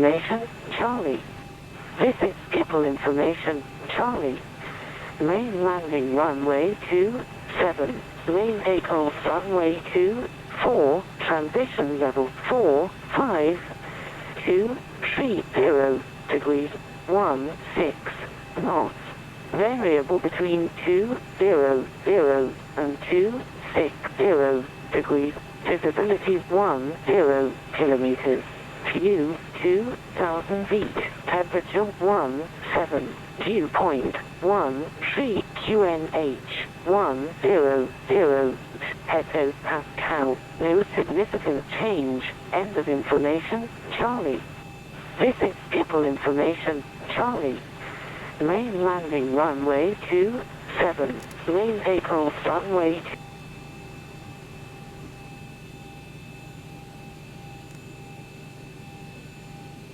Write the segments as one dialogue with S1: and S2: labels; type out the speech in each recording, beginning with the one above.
S1: information, Charlie. This is Skipple information, Charlie. Main landing runway 27, main takeoff runway 24, transition level 45, 230 degrees 16 knots. Variable between 200 and 260 degrees. Visibility 10 kilometers. View 2,000 feet. Temperature 17. Viewpoint 13 QNH 100 hectopascal. No significant change. End of information, Charlie. This is Skipple information, Charlie. Main landing runway 27. Main takeoff runway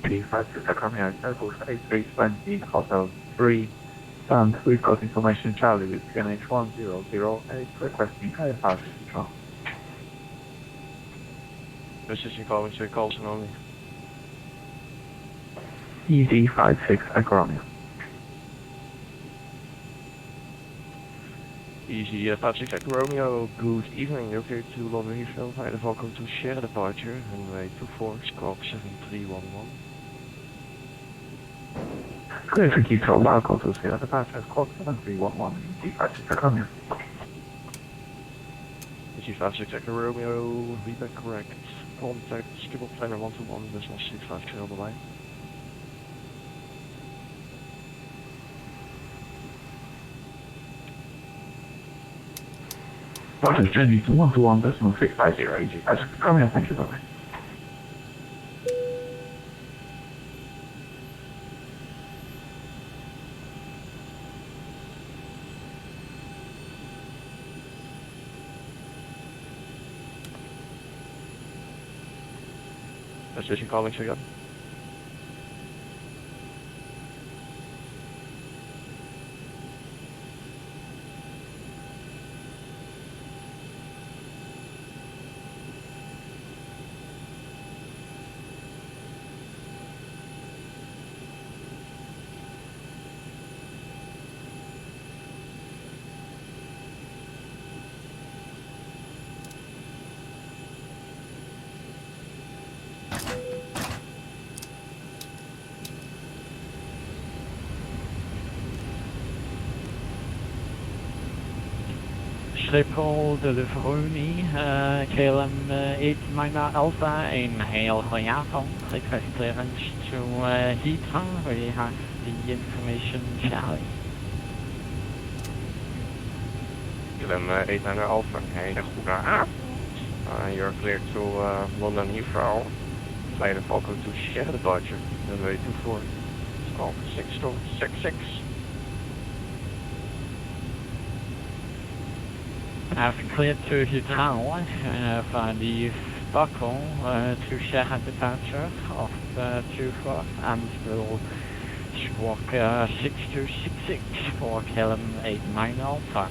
S2: 356 Romeo, Circle 8320, Hotel 3, and we've got information Charlie with QNH 1008, requesting KRH7H control.
S3: Precision calling, so calls and only.
S2: ED56 Echo Romeo.
S3: Easy 56 Echo Romeo, good evening. You're clear to London Heathrow. Hi, welcome to share departure, runway 24, squawk 7311.
S2: Clear for Heathrow, welcome to share departure, squawk 7311, ED56 Echo Romeo.
S3: EG56 Echo Romeo, readback correct. Contact Skipple Planner 121, decimal 65 on the line.
S2: What is journey to 121 decimal 650 EG56 Romeo, thank you, bye-bye.
S3: Precision calling, so again.
S4: Schiphol delivery, KLM 8 Alpha, inhale Hoyafon, request clearance to Heathrow, we have the information, Charlie.
S3: KLM 8 Alpha, hele goede avond. You're clear to London Heathrow. Flight of welcome to share departure, runway 24, squawk 6266.
S4: I've cleared to Heathrow for the buckle to share departure of 24 and will squawk 6266 for KLM 89 Alpha.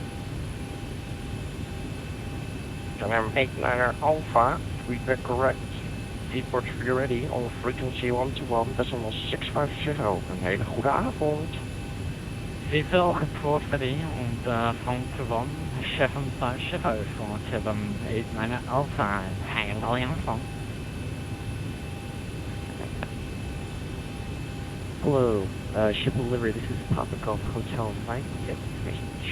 S3: KLM 89 Alpha, readback correct. Deport ready on frequency 121.650. Een hele goede avond.
S4: Civil report ready on the phone to 1750 for KLM 89 Alpha, hang on phone.
S5: Hello, Schiphol delivery, this is Papa Golf Hotel Mike,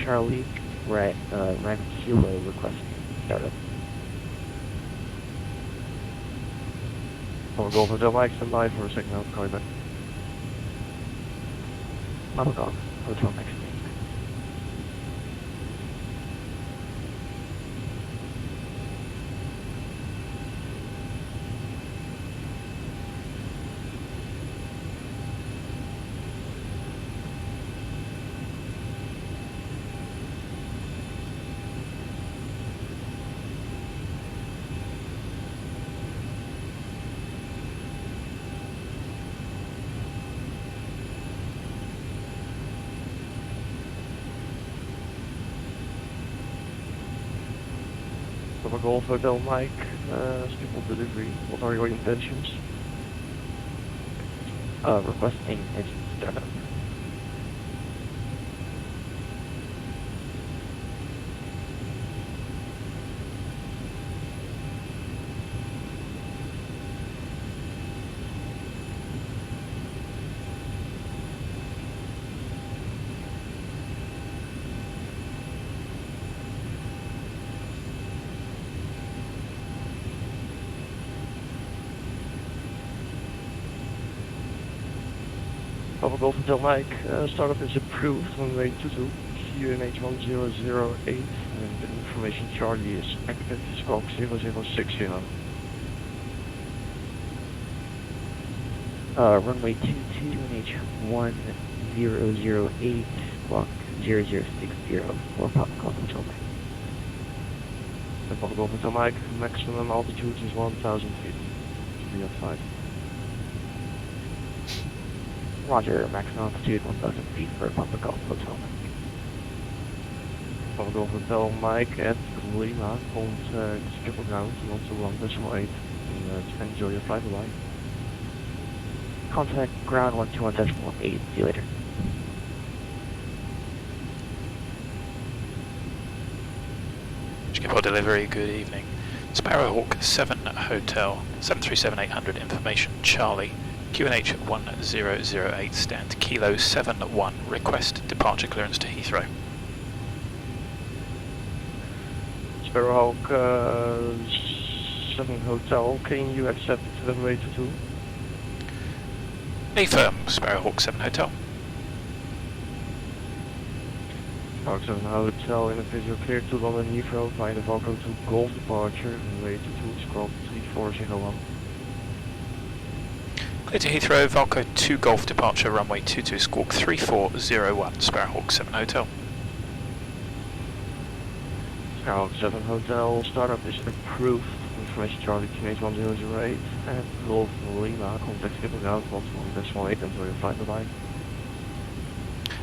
S5: Charlie, Ryan Kilo requesting startup.
S3: Papa Golf Hotel Mike, stand by for a second, I'll call you back.
S5: Papa Golf Hotel Mike.
S3: Papa Golf Hotel Mike, Schiphol delivery, what are your intentions?
S5: Requesting engine startup.
S3: Papa Golf Hotel Mike, startup is approved, runway 22, QNH1008, and the information Charlie is active, squawk 0060.
S5: Runway 22 and H1008, squawk 0060 for Papa Golf Hotel Mike.
S3: And Papa Golf Hotel Mike, maximum altitude is 1000 feet, to be outside.
S5: Roger, maximum altitude 1000 feet for Papa Golf Hotel Mike.
S3: Papa Golf Hotel Mike at Lima, komt triple ground, 121.8, and enjoy your flight, bye.
S5: Contact ground 121.8, see you later.
S6: Schiphol delivery, good evening. Sparrowhawk 7 Hotel, 737-800 information, Charlie. QNH 1008, stand Kilo 71, request departure clearance to Heathrow.
S3: Sparrowhawk 7 Hotel, can you accept runway 22?
S6: Affirm, Sparrowhawk 7 Hotel.
S3: Sparrowhawk 7 Hotel, individual cleared to London Heathrow via the Valco 2 Golf departure, runway 22, scroll 3401.
S6: Clear to Heathrow, Valco 2 Golf departure, runway 22, squawk 3401, Sparrowhawk 7 Hotel.
S3: Sparrowhawk 7 Hotel, startup is approved. Information Charlie QNH1008 and Golf Lima, contact Schiphol ground 121.8, enjoy your flight, bye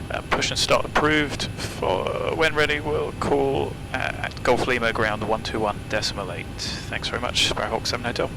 S3: bye.
S6: Push and start approved. For when ready, we'll call at Golf Lima ground 121.8. Thanks very much, Sparrowhawk 7 Hotel.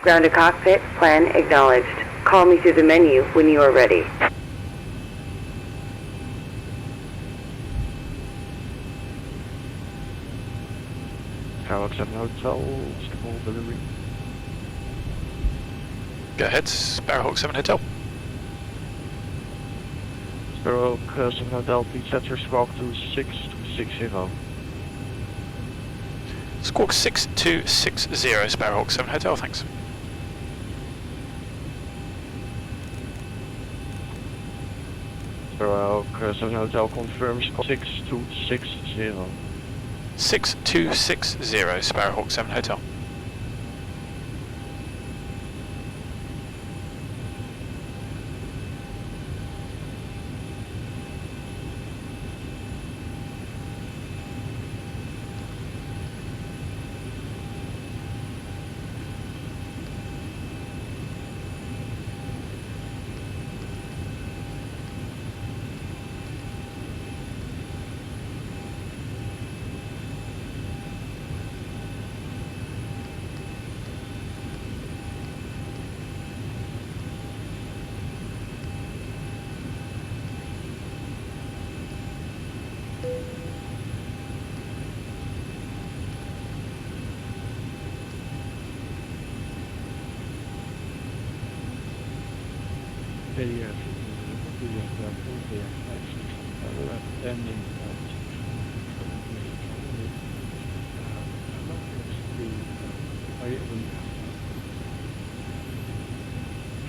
S7: Ground to cockpit, plan acknowledged. Call me through the menu when you are ready.
S3: Sparrowhawk 7 Hotel, Schiphol delivery.
S6: Go ahead, Sparrowhawk 7 Hotel.
S3: Sparrowhawk 7 Hotel, please set your squawk to 6260.
S6: Squawk 6260, Sparrowhawk 7 Hotel, thanks.
S3: Sparrowhawk 7 Hotel confirms 6260.
S6: 6260, Sparrowhawk 7 Hotel.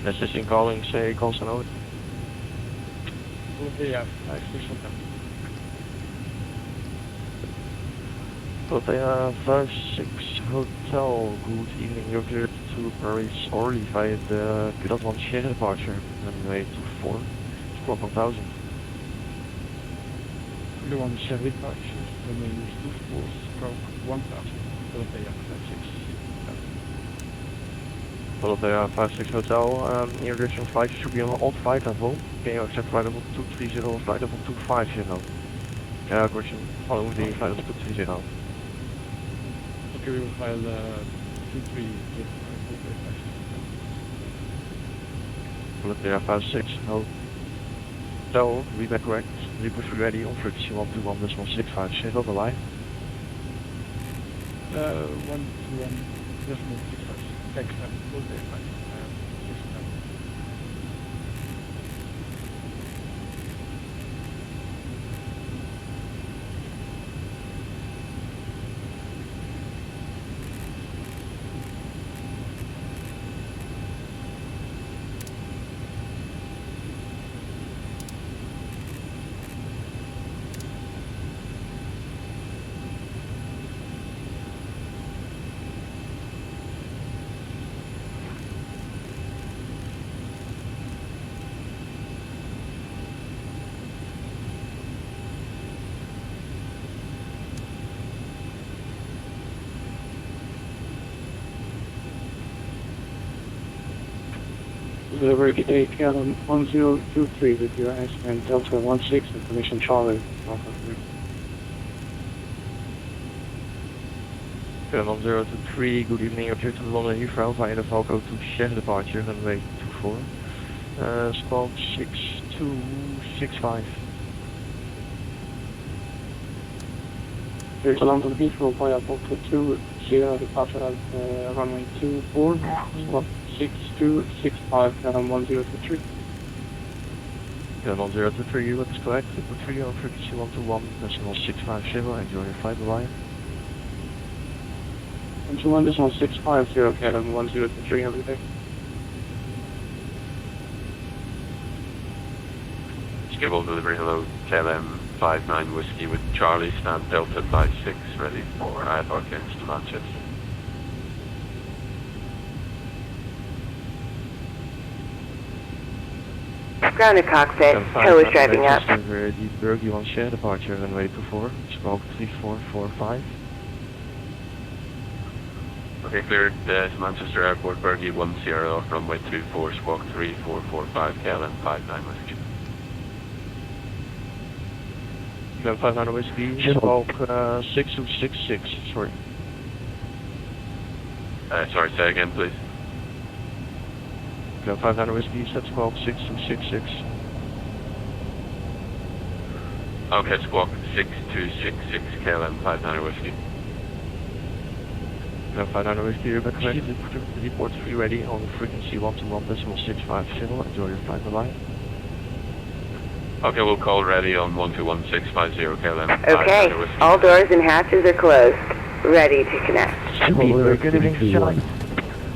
S3: Message calling, say constant out. Hotel 56 Hotel, good evening, you're cleared to Paris Orly via the Pilot 1 share departure, runway 24, squawk 1000.
S4: Pilot 1 share departure, runway 24, stroke 1000, Philadelphia 56.
S3: Philadelphia 56 Hotel, your direction flight should be on old flight level. Can you accept flight level 230 or flight level 250? Correction, following the flight level 230.
S4: Okay, we will file 23 with
S3: Philadelphia 56 Hotel, read correct. Repush ready on frequency 121.65. Share over line.
S4: 121.65. Thanks, we'll take 5.
S8: Delivery today, KLM 1023 with your and Delta 16, information Charlie.
S3: KLM 1023, good evening, appear to London Heathrow via the Valco to share departure, runway 24, squawk 6265.
S8: Here's London Heathrow via Valco 2, Sierra departure at runway 24, squawk 6265, KLM 1023.
S3: KLM 1023, you is correct, put 3 on frequency 121.650, enjoy your flight, bye-bye.
S8: 121.650, KLM 1023, every day.
S9: Schedule delivery, hello, KLM 59 Whiskey with Charlie, stand Delta 56, ready for IFR against Manchester.
S7: Grounded cockpit, tow is driving up.
S3: The Bergie 1 share departure, runway 24, squawk 3445.
S9: Okay, cleared Manchester Airport, Bergie 10 off runway 24, squawk 3445, KLM 59 Whiskey.
S3: KLM 59 Whiskey, squawk 6266, sorry.
S9: Sorry, say again, please.
S3: KLM 59 Whiskey, set squawk 6266.
S9: Okay, squawk 6266, KLM 59 Whiskey.
S3: KLM 59 Whiskey, you're back ready. Report free ready on frequency 121.650. Enjoy your flight, bye-bye.
S9: Okay, we'll call ready on 121.650, KLM 59
S7: Okay,
S9: Whiskey.
S7: all doors and hatches are closed. Ready to connect.
S5: Good evening, Charlie.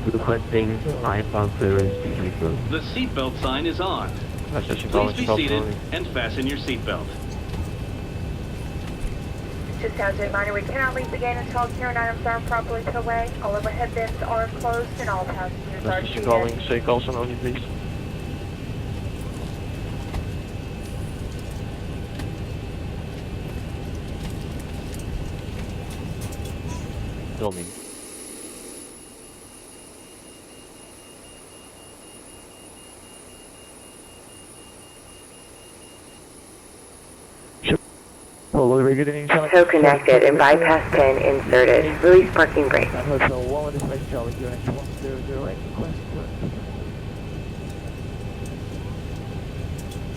S5: Requesting IFR clearance to Heathrow.
S10: The seatbelt sign is on. Please be seated and fasten your seatbelt.
S11: Just as a reminder, we cannot leave the gate until carry items are properly put away. All overhead bins are closed and all passengers are seated.
S3: Calling, say Carlson only, please. Filming.
S7: Tow connected and bypass pin inserted. Release parking brake.
S5: Hotel 1 is Space Charlie, QNH 1008, request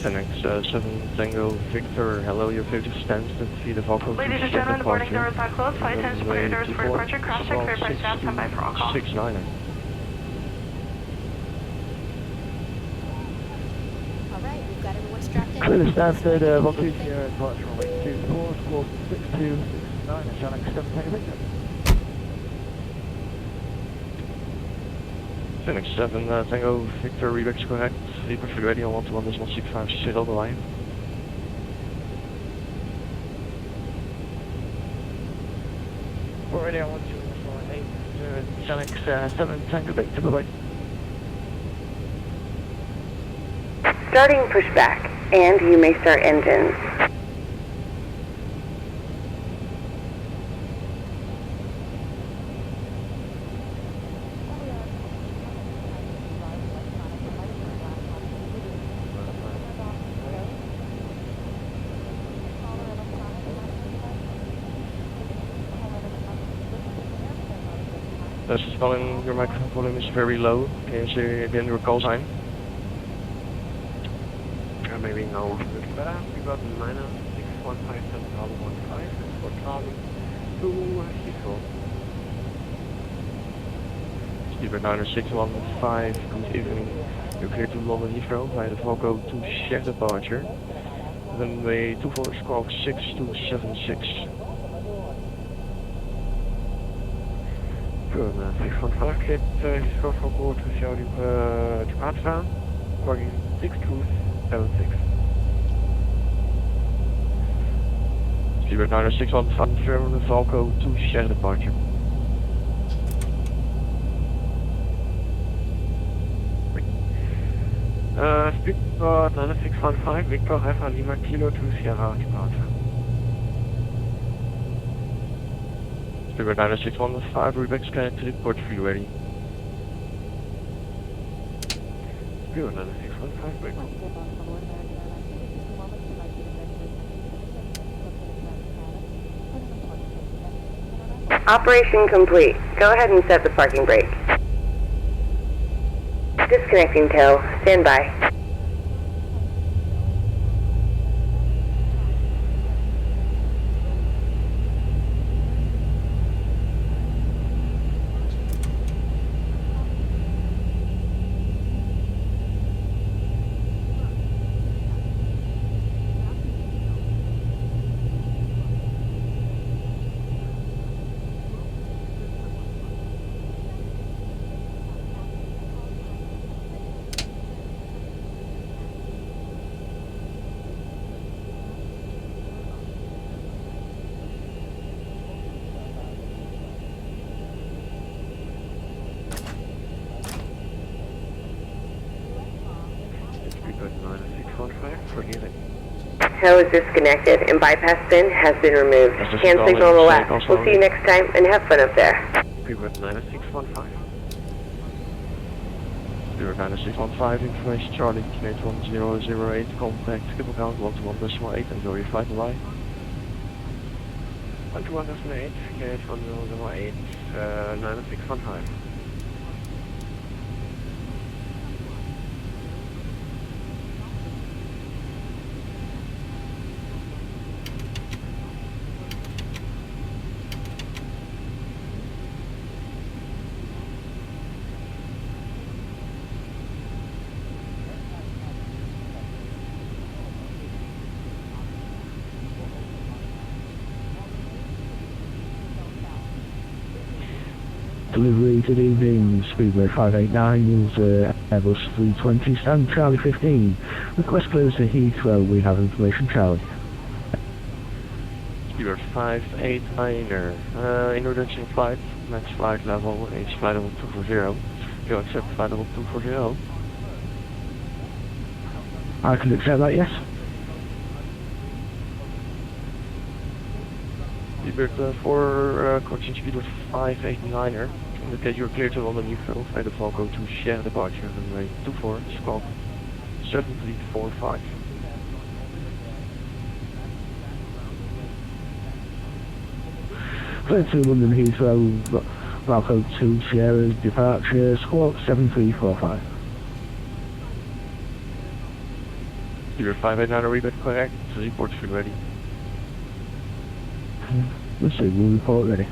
S3: Tenex 7 Tango Victor, hello, your favorite stands to feed the Valco.
S11: Ladies and gentlemen, the boarding doors are closed. Flight attendants clear doors for departure. Cross check, clear by staff, stand by for all calls.
S3: 69er.
S12: Alright, we've got everyone strapped in.
S5: Clear the Stansted, Valkyrie, departure runway 24, squawk 6269, and Tenex 7 Tango Victor.
S3: Tenex 7 Tango Victor, Rebex correct. Reaper free ready on 121.650, sit on the line.
S5: We're ready on 121.8,
S4: 7 Tango Victor, bye-bye.
S7: Starting pushback, and you may start engines.
S3: Spelling, your microphone volume is very low. Can you say again your call sign?
S9: Maybe now a little bit better. We got minus 615 for Charlie to Heathrow.
S3: Speedbird 96115, good evening. You're clear to London Heathrow by the Volco to Czech departure. Runway 24 squawk 6276.
S9: Good, 615, get Heathrow for go to Saudi departure. Working 6276.
S3: Speedbird 96115, German Volco to Czech departure.
S9: Speedbird 9615, Victor Alpha Lima Kilo to Sierra departure.
S3: Speedbird 96115, Rebecca scan to report for you ready.
S9: Speedbird 9615, Victor.
S7: Operation complete. Go ahead and set the parking brake. Disconnecting tow. Stand by. Tow is disconnected and bypass bin has been removed. Hand signal on the left. We'll see you next time and have fun up there.
S9: Speedbird 9615.
S3: Speedbird 9615, information Charlie, Kinate 1008, contact triple count 121.8, enjoy your flight, bye.
S9: 121.8, Kinate 1008, 9615.
S13: Delivery, good evening, Speedbird 589 is Airbus 320, stand Charlie 15. Request clearance to Heathrow, we have information Charlie.
S3: Speedbird 589er, introduction flight, max flight level, H flight level 240. You accept flight level 240?
S13: I can accept that, yes.
S3: Speedbird 4, correction Speedbird 589er. Indicate you're clear to London Heathrow by the Volco to Czech departure, runway 24, squawk 7345.
S13: Clear to London Heathrow, Volco to Sierra departure, squawk 7345.
S3: Speedbird 589er, rebate correct, report should ready.
S13: Let's see, we'll report ready.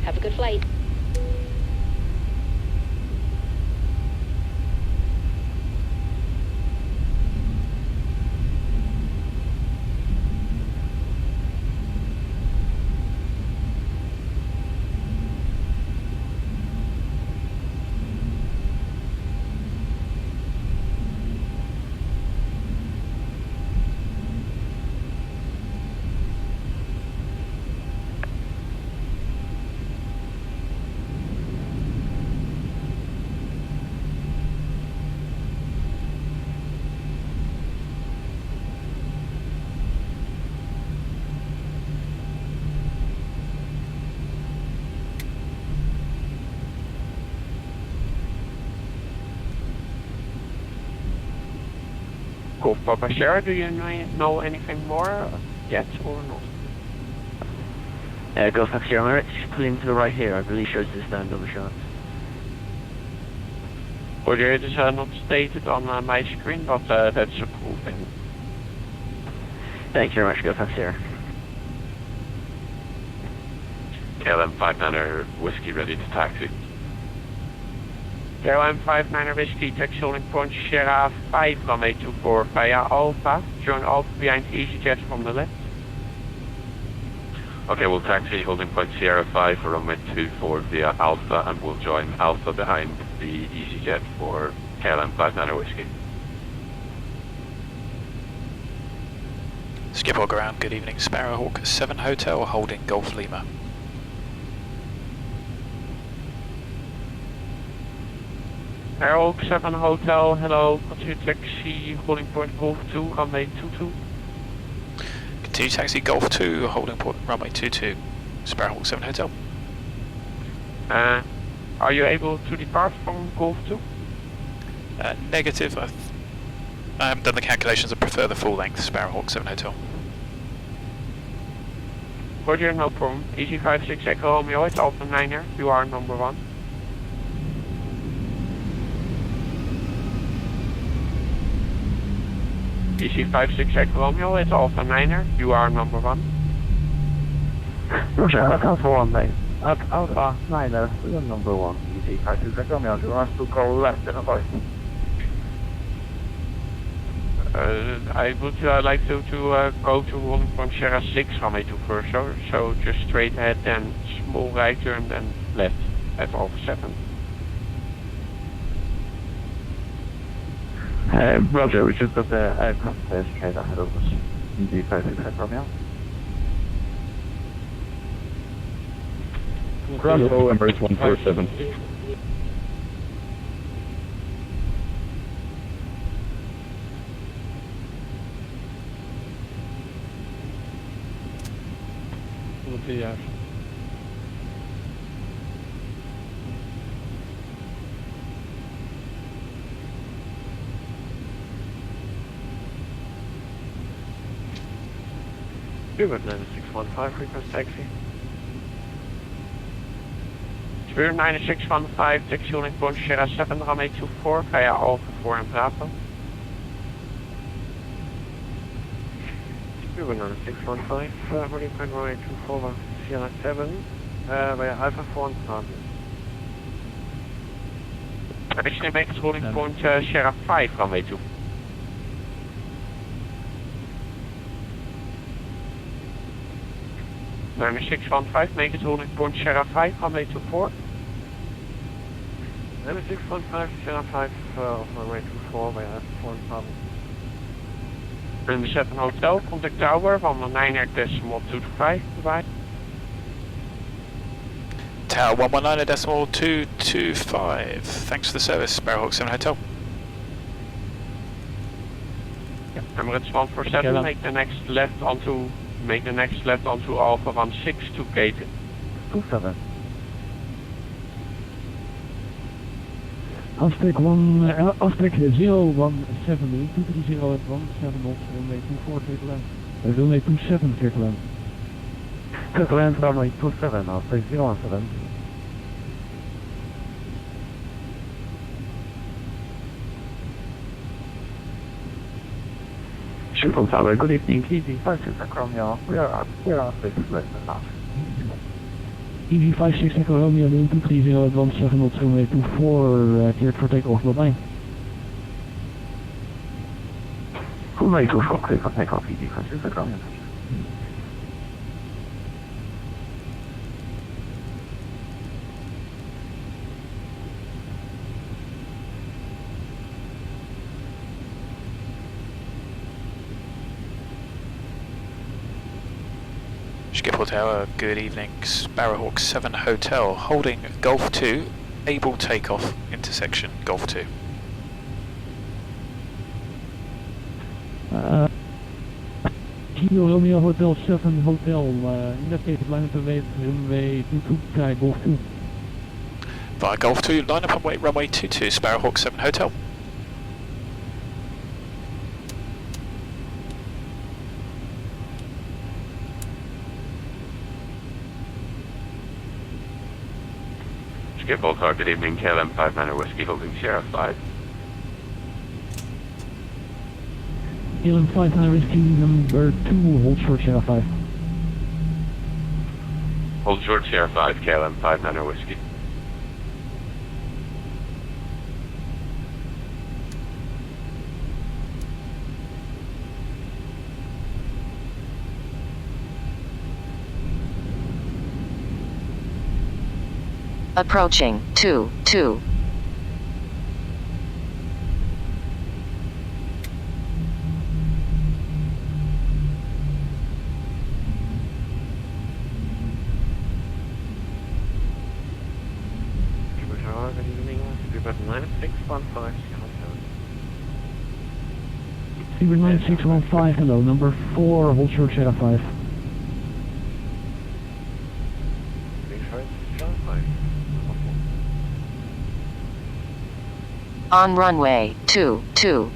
S12: Have a good flight.
S3: Cool, Papa Sierra, do you know anything more yet or not?
S5: Go Fox Sierra, I'm just pulling to the right here. I believe shows the stand over shots.
S3: Roger, it is not stated on my screen, but that's a cool thing.
S5: Thank you very much, Go Fox Sierra.
S9: KLM 59er whiskey ready to taxi.
S3: KLM 59er whiskey, taxi holding point Sierra 5, runway 24 via Alpha. Join Alpha behind EasyJet from the left.
S9: Okay, we'll taxi holding point Sierra 5 for runway 24 via Alpha, and we'll join Alpha behind the EasyJet for KLM 59er whiskey.
S6: Schiphol ground, good evening. Sparrowhawk 7 Hotel, holding Golf Lima.
S3: Sparrowhawk 7 Hotel, hello, continue taxi holding point Golf 2, runway 22.
S6: Continue taxi Golf 2, holding point runway 22. Sparrowhawk 7 Hotel.
S3: Are you able to depart from Golf 2?
S6: Negative. I haven't done the calculations. I prefer the full length. Sparrowhawk 7 Hotel.
S3: Roger, no problem. Easy 56 Echo Romeo, it's Alpha 9er. You are number 1. Easy 56 Echo Romeo, it's Alpha 9er. You are number 1.
S2: Roger, that's Alpha 1, mate. Alpha 9er, you're number 1. Easy 56 Echo Romeo, do you want us to go left in a voice?
S3: I would like to go to holding point Sierra 6 runway 24 so just straight ahead, then small right turn, then left at Alpha 7.
S2: Roger, we just got the aircraft straight ahead of us. Easy 56 Romeo.
S14: Bravo, Emirates 147.
S8: Yeah.
S3: Spirit 9615, request taxi. Spirit 9615, taxi holding point Sierra 7, runway 24 via Alpha 4 and Bravo. Spirit 9615, holding point runway 24 Sierra 7 via Alpha 4 and Bravo. Actually make it holding point Sierra 5, runway 2. Number 615, make it holding point Sierra 5, runway 24. Number 615, Sierra 5, runway 24 by F4 and Bravo. Number 7 Hotel, contact tower, 119.225, goodbye.
S6: Tower 119.225. Thanks for the service, Sparrowhawk 7 Hotel.
S3: Emirates 147, make the next left onto Alpha 16 to gate
S13: 27. Afspraak 017 230 at 17 runway 24 Kirkland. Runway 27 Kirkland.
S2: Kirkland runway 27, afspraak 017. Schiphol Tower, good evening, Easy 56 Romeo. We are on 6 left and half.
S13: EV56 Echo Romeo, wind 230 advance 7 knots, runway 24, cleared for takeoff, bye-bye.
S2: Runway 24, cleared for takeoff, EV56 Romeo.
S6: Schiphol Tower, good evening. Sparrowhawk 7 Hotel, holding Golf 2, able takeoff, intersection Golf 2.
S13: Kilo Romeo Hotel 7 Hotel, indicated line up and wait, runway 22, try Golf 2.
S6: Via Golf 2, line up and wait, runway 22, Sparrowhawk 7 Hotel.
S9: Schiphol Tower, good evening, KLM 59 Whiskey holding Sierra 5.
S13: KLM 59 Whiskey number 2, hold short Sierra 5.
S9: Hold short Sierra 5, KLM 59 Whiskey.
S15: Approaching 2-2.
S3: Good evening, Speedbird 9615.
S13: Speedbird 9615, hello, number 4, hold short Sierra 5.
S15: On runway 22.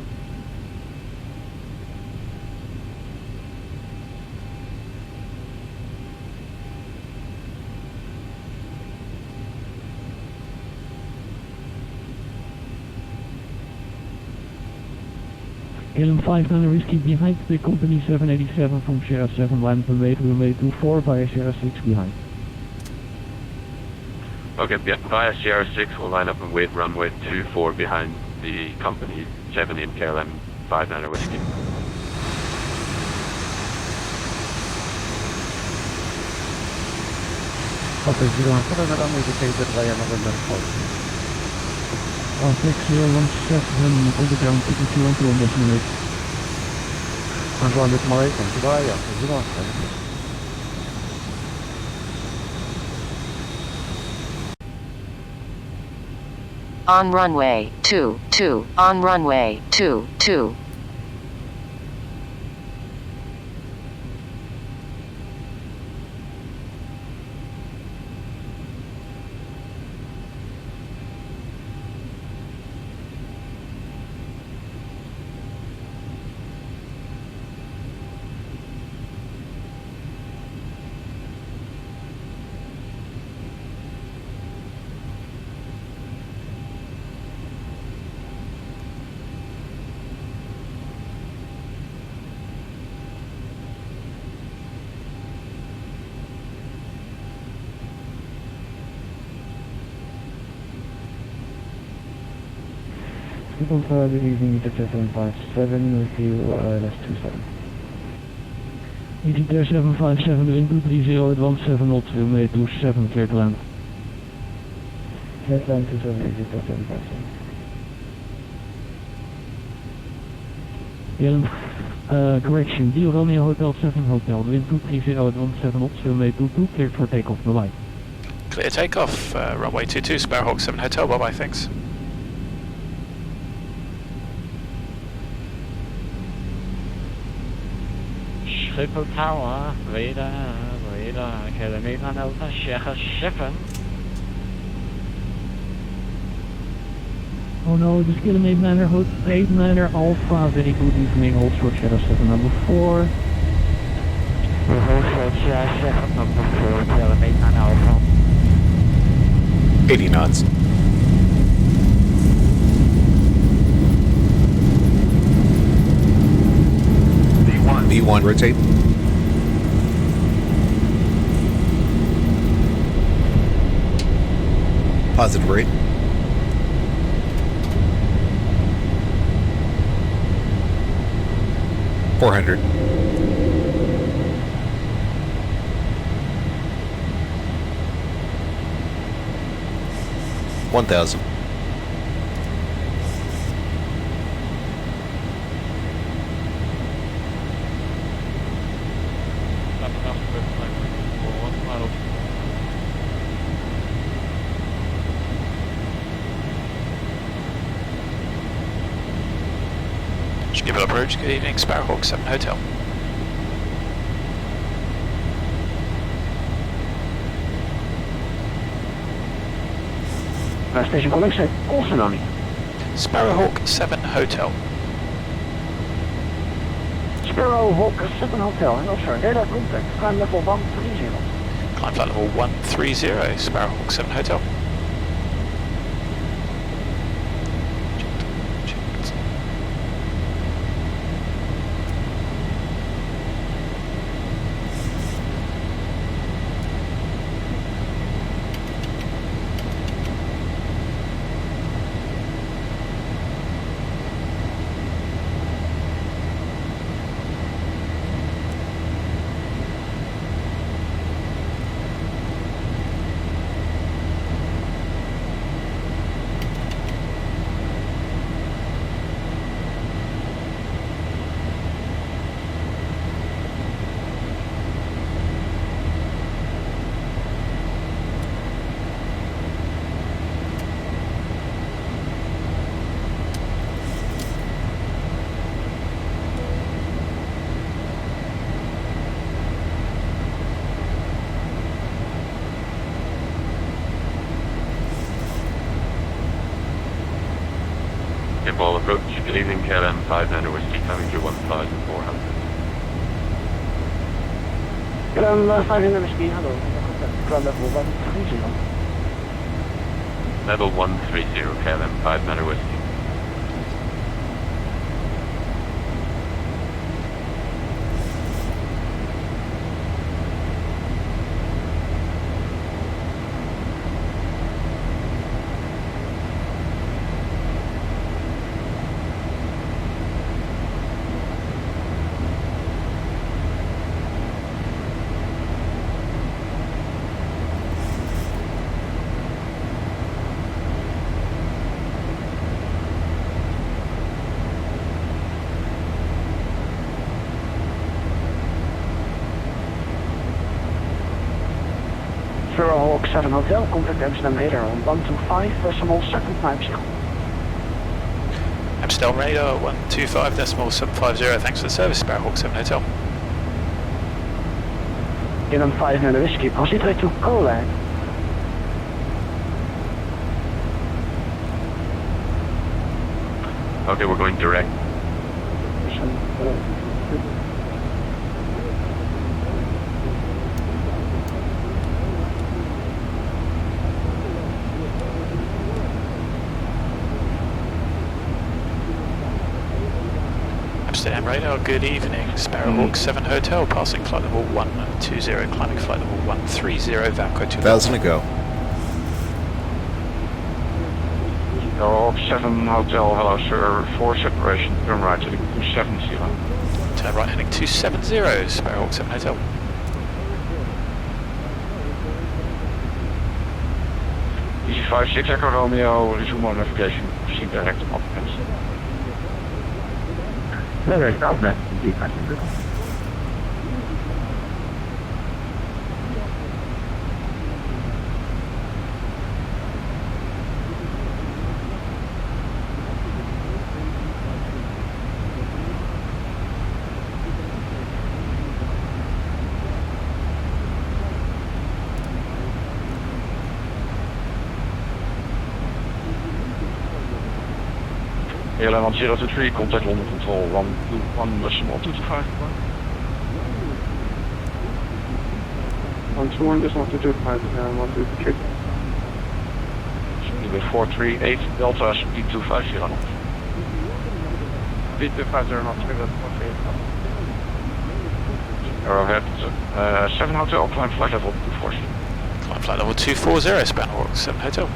S13: KLM 59 Whiskey behind the company 787 from Sierra 7, line up and wait, runway 24 via Sierra 6 behind.
S9: Okay, via Sierra 6 will line up and wait runway 24 behind the company 7 in KLM 59 Whiskey.
S13: Copy 01, put another runway detected via November 4. 6017, hold the ground, ticket 212 on decimal rate.
S2: Antoine, this Malaysian, Surabaya, 07.
S15: On runway 22. On runway 22.
S13: People good evening, EasyJet 757 with you, that's 27. EasyJet 757, wind 230, advance 7 knots, runway 27, clear to land. Clear to land 27, EasyJet 757. Correction, Dio Romeo Hotel 7 Hotel, wind 230, advance 7 knots, runway 22, cleared for takeoff, bye-bye.
S6: Clear takeoff, runway 22, Sparrowhawk 7 Hotel, bye-bye, thanks.
S4: Schiphol Tower, wieder, Kilometer Delta, Sierra 7.
S13: Oh no, this kilometer 89er Alpha, very good evening, hold short Sierra 7, number 4.
S4: Hold short Sierra 7, number 4, kilometer 9 Alpha.
S6: 80 knots.
S16: B1, rotate. Positive rate. $400. $1,000.
S6: Skipper approach, good evening, Sparrowhawk 7 Hotel.
S8: Station connection, also on.
S6: Sparrowhawk 7 Hotel.
S8: Sparrowhawk 7 Hotel, and also radar contact, climb level 130.
S6: Climb flight level 130, Sparrowhawk 7 Hotel.
S9: Ball approach, good evening, KLM 59 Whiskey, coming to 1,400.
S8: KLM 59 Whiskey, hello, ground level 130.
S9: Level 130, KLM 59 Whiskey.
S8: Sparrowhawk 7 Hotel, contact Amsterdam radar on 125.750.
S6: Amsterdam radar 125.750, thanks for the service, Sparrowhawk 7 Hotel.
S8: KLM 59 Whiskey, proceed right to Cola.
S9: Okay, we're going direct.
S6: Amsterdam radar, good evening, Sparrowhawk 7 Hotel, passing flight level 120, climbing flight level 130, Valco
S16: 1,000 to go.
S3: Sparrowhawk 7 Hotel, hello sir, 4 separation, turn right heading 270.
S6: Turn right heading 270, Sparrowhawk 7 Hotel.
S3: EC56 Echo Romeo, resume on navigation, proceed direct to occupants.
S2: Direct outlet, D500.
S3: KLM 1023, contact London Control 121, decimal 225.
S8: 121, decimal 225, 123.
S3: Speed 438, Delta, speed 250.
S8: Speed 250, not 348.
S3: Arrowhead 7 Hotel, climb flight level 240.
S6: Climb flight level 240, Sparrowhawk 7 Hotel.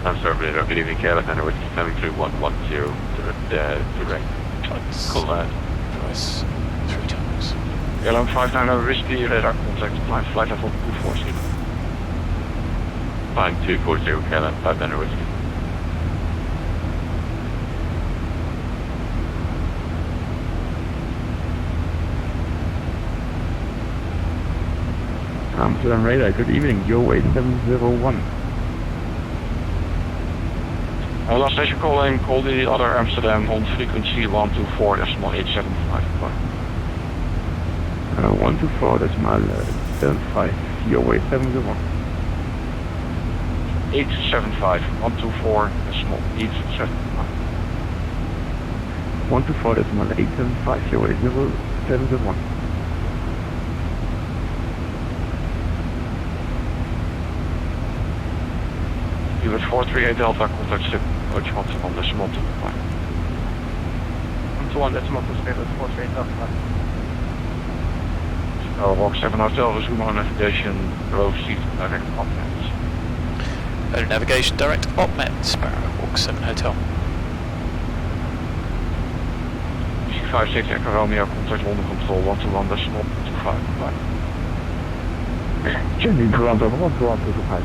S9: Observer, good evening, KLM, and we're coming through 110 direct.
S6: Twice, 3 times.
S3: KLM 59 Whiskey, radar contact, climb flight level 240.
S9: Climb 240, KLM 59 Whiskey.
S2: Amsterdam radar, good evening, your way 701.
S3: Last station calling, call the other Amsterdam on frequency 124.875.
S2: 124.75, your way 701.
S3: 875, 124.875.
S2: 124.875, your way 701.
S3: US 438 Delta, contact ship, Deutschland on decimal 2. 121 decimal 2, 438 Delta. Rock 7 Hotel, resume on navigation, proceed direct opnet.
S6: Navigation direct opnet, Sparrowhawk 7 Hotel.
S3: EC56 Echo Romeo, contact London Control, 121 decimal 255.
S2: Changing Toronto 121.25.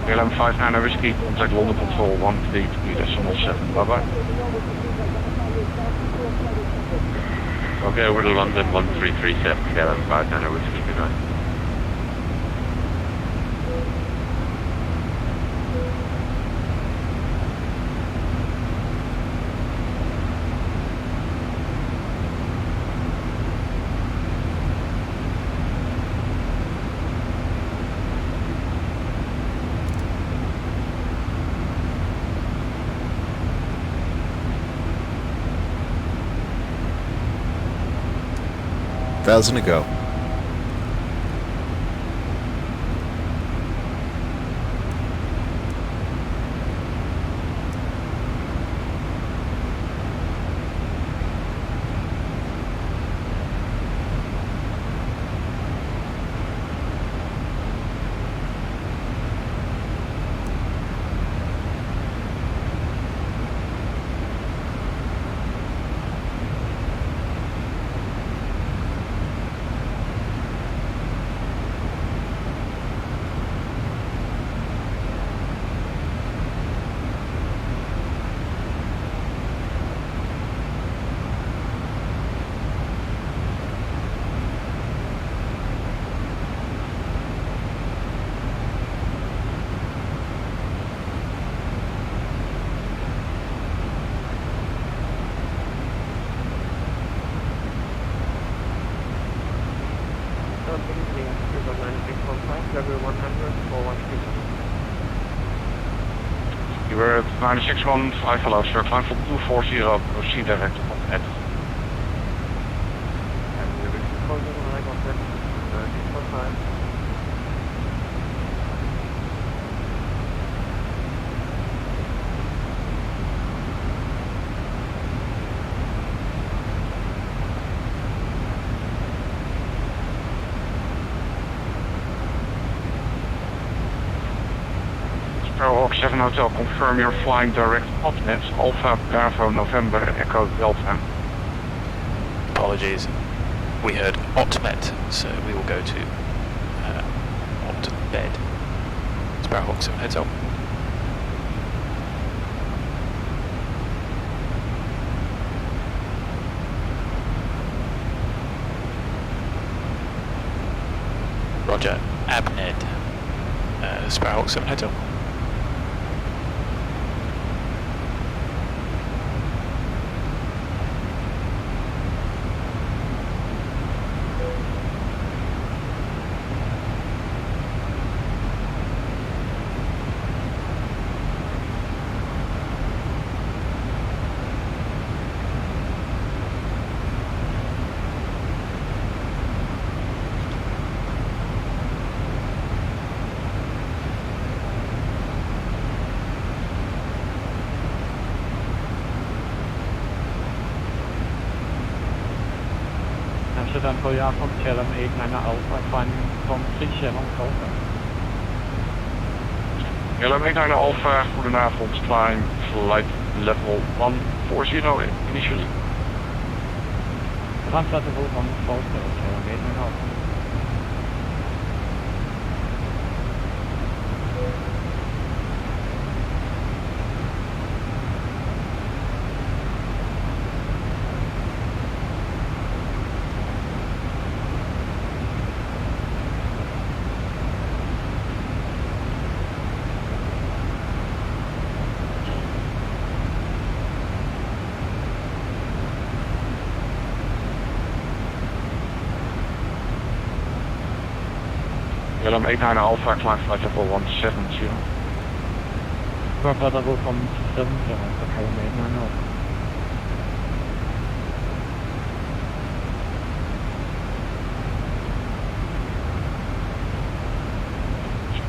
S3: KLM 59 Whiskey, contact London Control 133.7. Bye bye.
S9: Okay, over to London 1337, KLM 59 Whiskey, good night.
S16: Thousand to go.
S3: You were at 9615, hello sir, climb for 240, proceed direct opnet. Sparrowhawk 7 Hotel, confirm you're flying direct opnet, Alpha Bravo November Echo Delta.
S6: Apologies, we heard opmet, so we will go to opbed. Sparrowhawk 7 Hotel. Roger, Abned, Sparrowhawk 7 Hotel.
S4: Occidental Yacht from KLM 89 Alpha, climbing from 37 Alpha.
S3: KLM 89 Alpha, goedenavond, climb flight level 140 initially.
S4: Climb flight level 140, KLM 89 Alpha.
S3: KLM 89 Alpha, climb flight level 170.
S4: Climb flight level 170 for KLM 89 Alpha.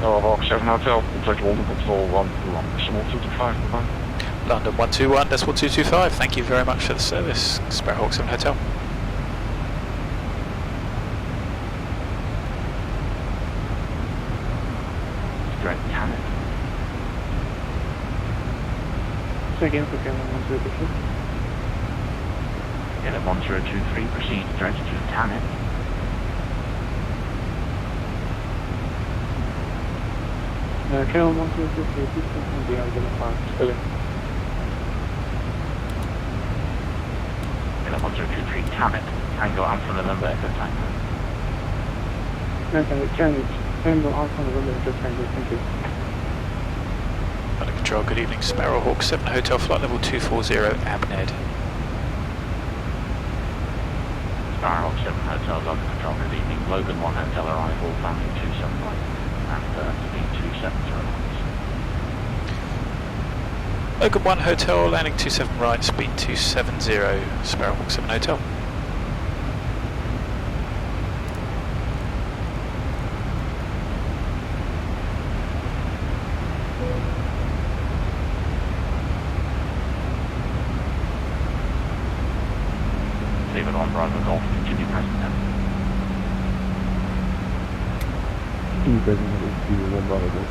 S3: KRH7H Hotel, contact London Control 121, decimal 225, goodbye.
S6: London 121, decimal 225. Thank you very much for the service, Sparrowhawk 7 Hotel.
S2: Direct Canada.
S8: Say again for KLM 1023.
S2: KLM 1023, proceed direct to Tanit.
S8: KLM 1023, please confirm the identifier. Still in.
S2: KLM 1023, Tanit. Tango Alpha November Echo Tango.
S8: Okay, Tango Alpha November Echo Tango, thank you.
S6: Under control, good evening, Sparrowhawk 7 Hotel, flight level 240, Abned.
S2: Sparrowhawk 7 Hotel, London Control, good evening. Logan 1 Hotel arrival, landing 27 right, after speed 270 knots.
S6: Logan 1 Hotel, landing 27 right, speed 270, Sparrowhawk 7 Hotel.
S2: Leave it on Bravo Golf, continue present then.
S14: Continue present level 1 Bravo Golf.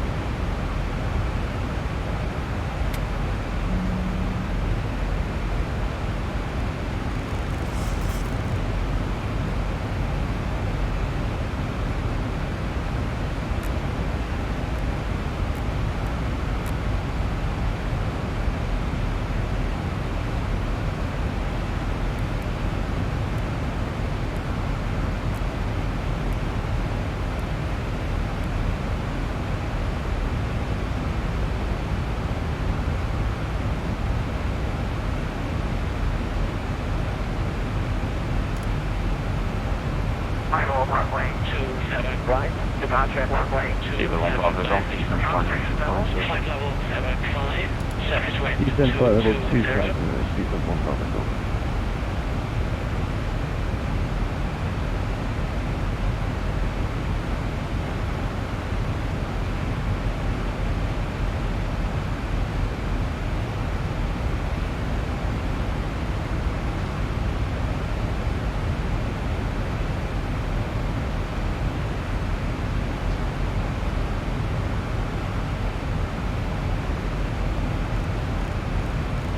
S1: Final runway 27 right, departure runway 27 left, flight level 75, surface wind 220.
S14: Descend flight level 2 flight, speed level 1 Bravo Golf.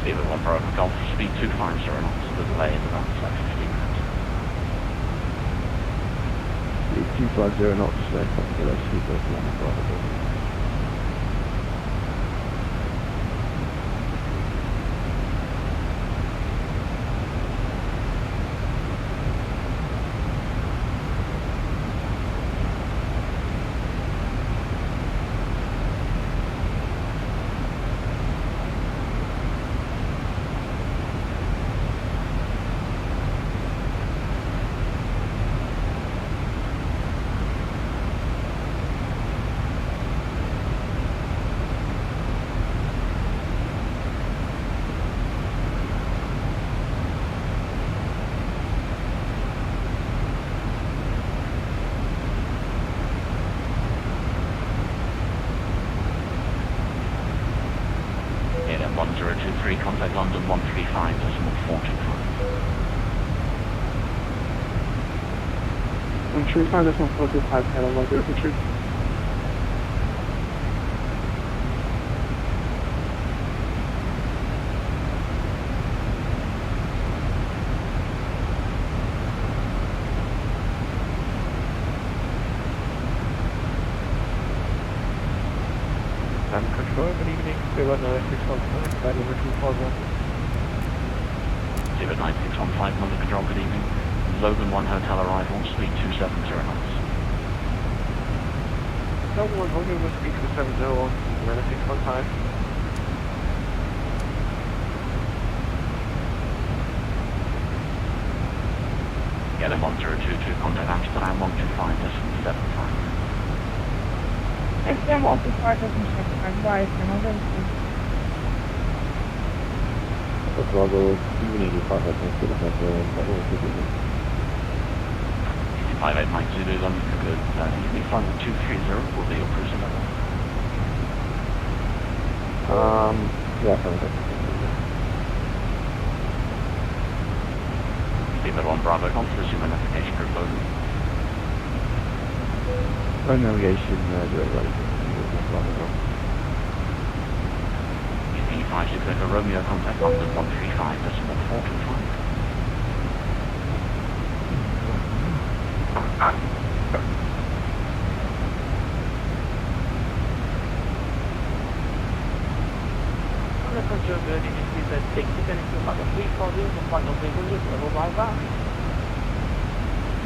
S2: Leave it 1 Bravo Golf, speed 250 knots, the delay is about 15 minutes.
S14: Speed 250 knots, copy below, speed level 1 Bravo Golf.
S8: 35.425 KLM 1023.
S3: Control, good evening. Spirit 9615, flight number 241.
S16: Spirit 9615, London Control, good evening. Logan 1 Hotel arrival, speed 270 knots.
S3: Logan 1 Hotel with speed 270 on 9615.
S16: KLM 1022, contact Amsterdam 125.75.
S11: XM 125.75, why is another?
S14: Bravo, evening, you can't have to look at the
S16: 58 Zulu, London, good. Evening, final 230 will be your cruising level.
S14: yeah, something.
S16: Steamer 1 Bravo, resume navigation group Logan.
S14: Navigation, direct right.
S16: E56 Echo Romeo, contact London 135.425.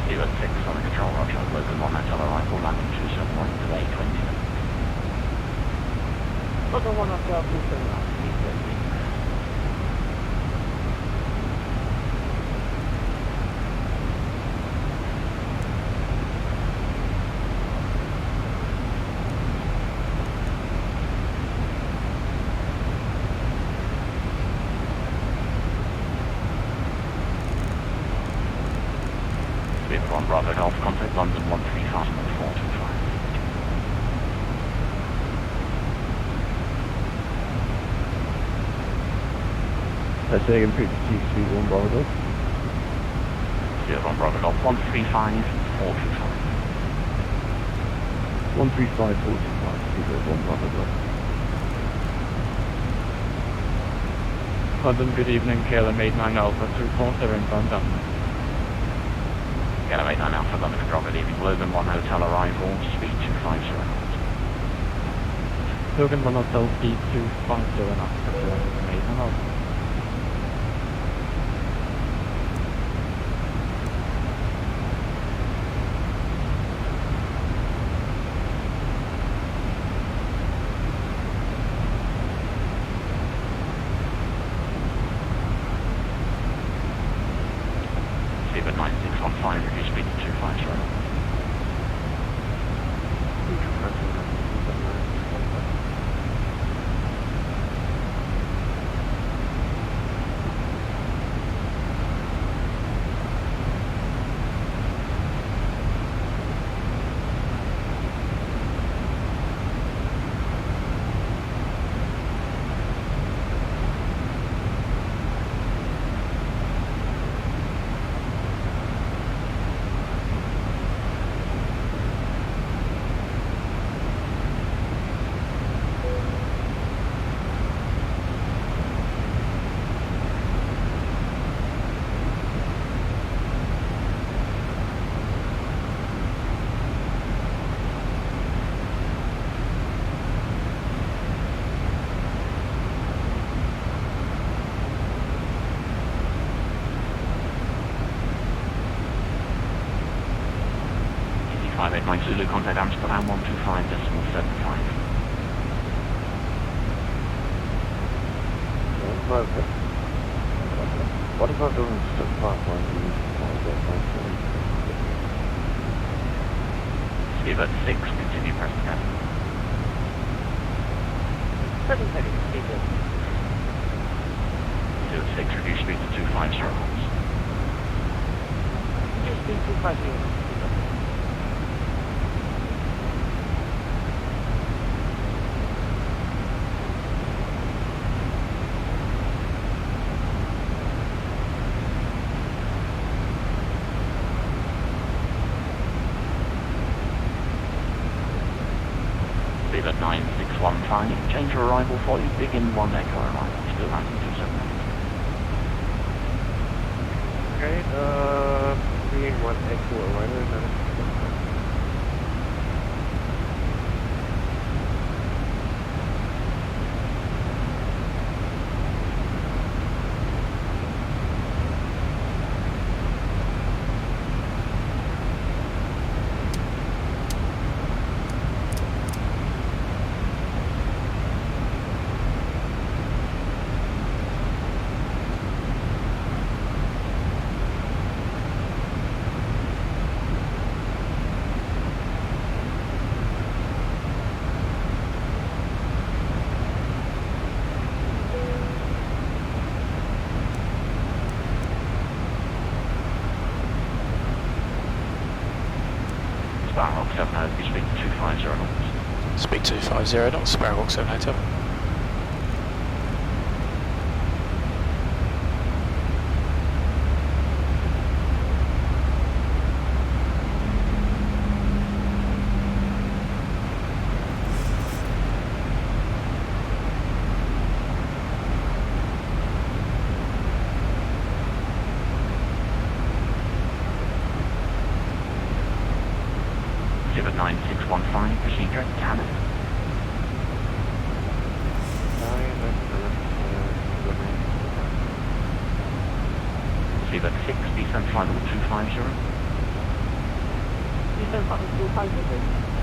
S16: Zero 6 on the control, Roger. Logan 1 Hotel arrival, landing 271 to 820.
S4: Logan 1 Hotel, 271, 820.
S16: Spirit 1 Bravo Golf, contact London 135.425.
S14: Let's say again, pretty speed 1 Bravo Golf.
S16: Spirit 1 Bravo Golf, 135.425.
S14: 135.425, speed 1 Bravo Golf.
S4: London, good evening, KLM 89 Alpha, 240 inbound down.
S16: KLM 89 Alpha, London Control, good evening. Logan 1 Hotel arrival, speed 250 knots.
S4: Logan 1 Hotel, speed 250 knots, KLM 89 Alpha.
S16: Spirit 9615, reduce speed to 250 knots. Easy 589 Zulu, contact Amsterdam 125.75.
S14: What about doing stuff pipeline?
S16: Spirit 6, continue pressing gas.
S4: 7 seconds, speed
S16: 06, reduce speed to 250 knots.
S4: Reduce speed 250 knots.
S16: Speed at 9615, change your arrival for you, begin 1 echo arrival, still landing 278.
S3: Okay, being 1 echo arrival,
S16: Sparrowhawk 7 Hotel, you speak 250 knots.
S6: Speak 250 knots, Sparrowhawk 7 Hotel.
S16: Speed at 9615, procedure in Canada. Speed at 6, descend final 250.
S8: Descend final 250.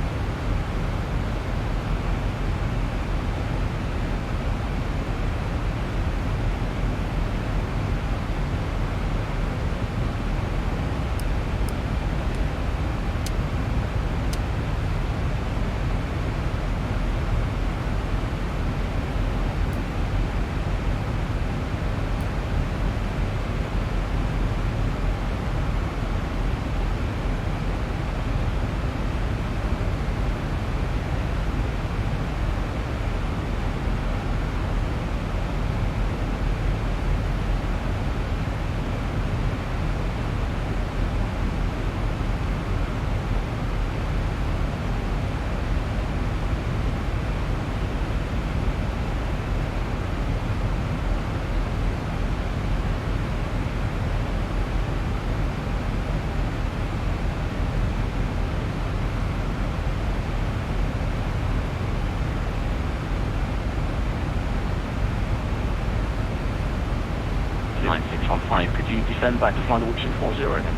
S16: Could you descend back to final 240 again?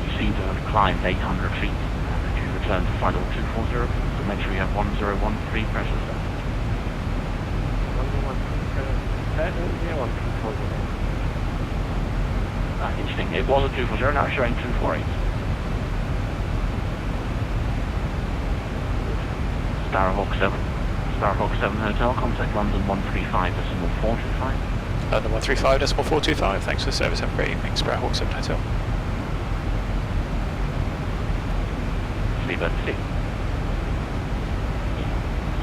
S16: You seem to have climbed 800 feet. Could you return to final 240 to make sure you have 1013 pressures there? Interesting. It was a 240, now showing 248. Sparrowhawk 7 Hotel, contact London 135.425.
S6: London 135.425, thanks for the service, have a great evening, Sparrowhawk 7 Hotel.
S16: Speed at 6.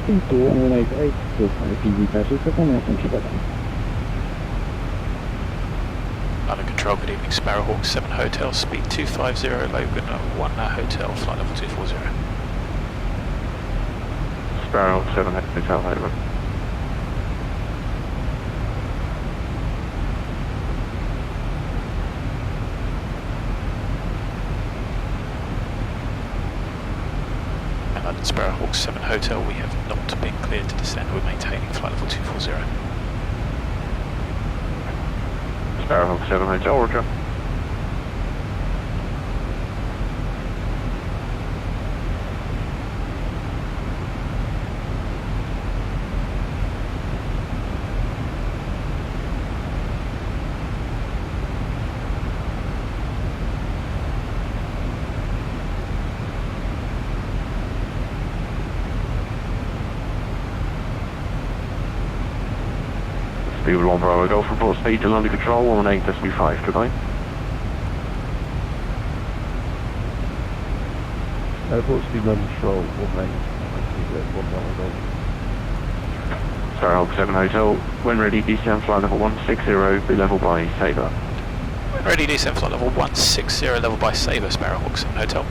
S14: Speed 2188, still find a PV passage, but then I think you better.
S6: Under control, good evening, Sparrowhawk 7 Hotel, speed 250, Logan 1 Hotel, flight level 240.
S3: Sparrowhawk 7 Hotel, over.
S6: And London Sparrowhawk 7 Hotel, we have not been cleared to descend, we're maintaining flight level 240.
S3: Sparrowhawk 7 Hotel, roger. Speed 1 Bravo, go for full speed to under control, 18.5, goodbye.
S14: Airport speed under control, 18, 1 Bravo, go.
S9: Sparrowhawk 7 Hotel. When ready, descend flight level 160, be level by Sabre.
S6: When ready, descend flight level 160, level by Sabre, Sparrowhawk 7 Hotel.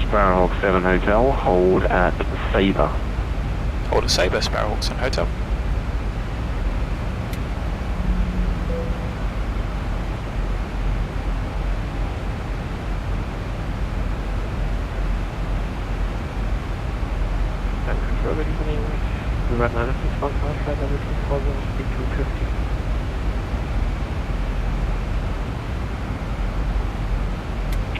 S9: Sparrowhawk 7 Hotel, hold at Sabre.
S6: Hold at Sabre, Sparrowhawk 7 Hotel.
S3: Control, good evening. We're at 9615, flight level 2000, speed 250.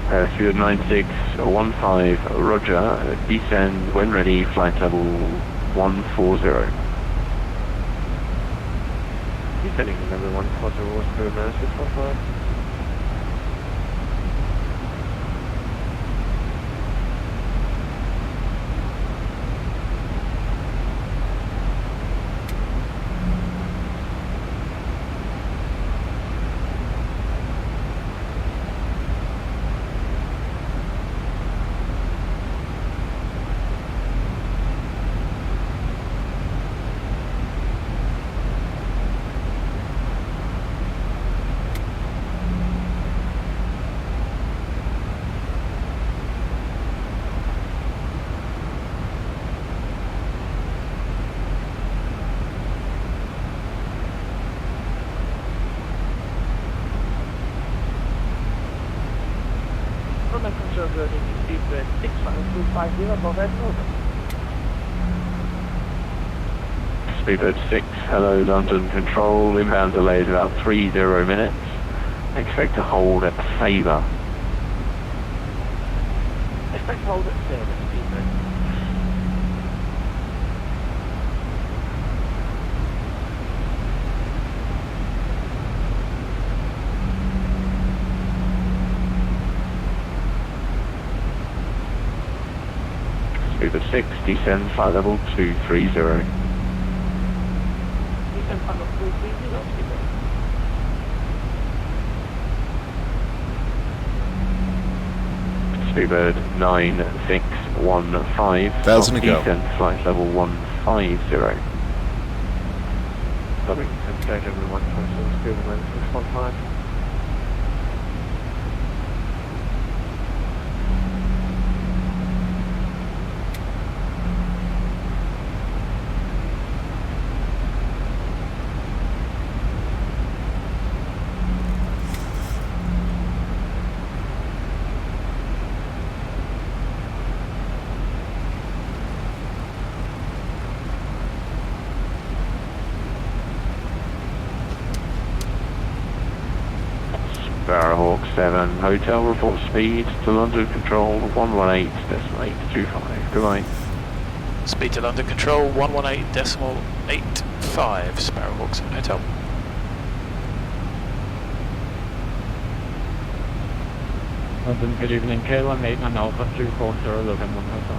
S9: Speed 9615, roger, descend when ready, flight level 140.
S3: Descending level 140, Spirit 9615. Conservative speed 65250 above Edinburgh.
S9: Speedbird 6, hello London Control, inbound delay is about 30 minutes. Expect to hold at Sabre.
S3: Expect to hold at Sabre, Speedbird.
S9: Speedbird 6, descend flight level 230.
S3: Descend flight level 230, Speedbird.
S9: Speedbird 9615,
S17: 1,000 to go.
S9: descend flight level 150.
S3: Sorry, flight level 150, Speedbird 9615.
S9: 7 Hotel, report speed to London Control 118.825. Goodbye.
S6: Speed to London Control 118.85, Sparrowhawk 7 Hotel.
S4: London, good evening, KLM 89 Alpha 240 Logan 1 Hotel.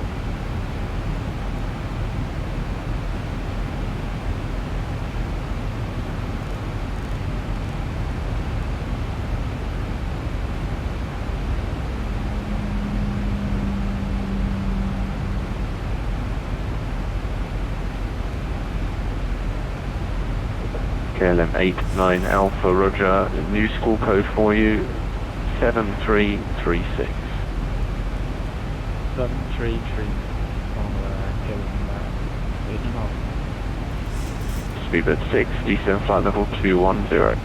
S9: KLM 89 Alpha, roger. New school code for you, 7336.
S4: 733 on KLM 89 Alpha.
S9: Speedbird 6, descend flight level 210.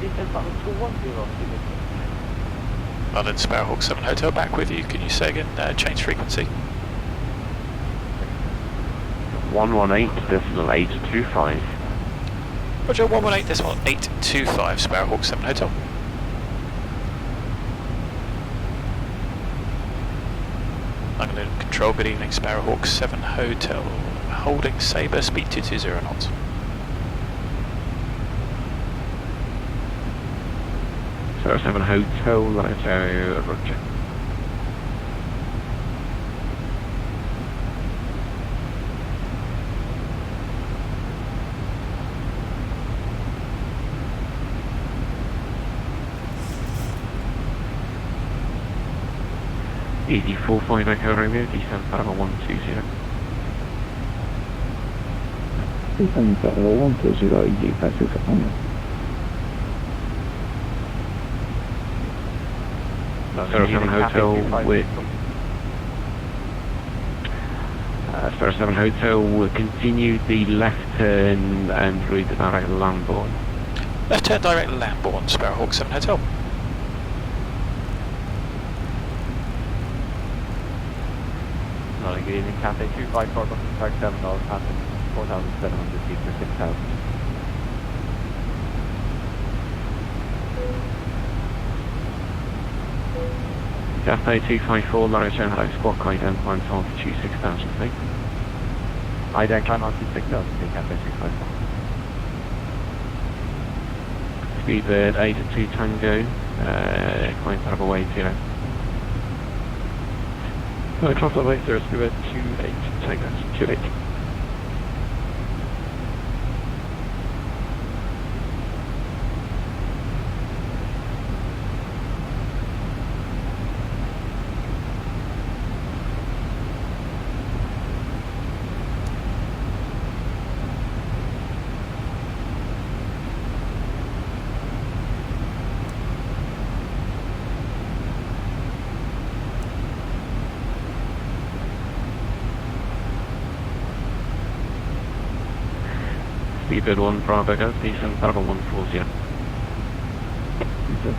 S4: Descend flight level 210,
S6: London Sparrowhawk 7 Hotel, back with you. Can you say again, change frequency?
S9: 118.825.
S6: Roger, 118.825, Sparrowhawk 7 Hotel. London Control, good evening, Sparrowhawk 7 Hotel. Holding Sabre, speed 220 knots.
S9: So 7 Hotel, roger. Easy 45 Echo Romeo, descend flight level 120.
S14: Descend flight level 120, easy 56 Romeo.
S9: Star 7 Hotel with Star 7 Hotel will continue the left turn and through the direct Lambourne.
S6: Left turn direct Lambourne, Sparrowhawk 7 Hotel.
S3: Good evening, Cathay 254, Booking Park 7 dollars, passing 4,700 feet for 6,000.
S9: Cathay 254, Larry Chen, hello, squawk ident, climb altitude 6,000 feet.
S3: Ident, climb altitude 6,000 feet, Cathay 254.
S9: Speedbird 8 at 2 Tango, climb out of away 0. Cross level 80, Speedbird 28 Tango, 28. Speedbird 1 Bravo Go, descend flight level 140.
S14: Descend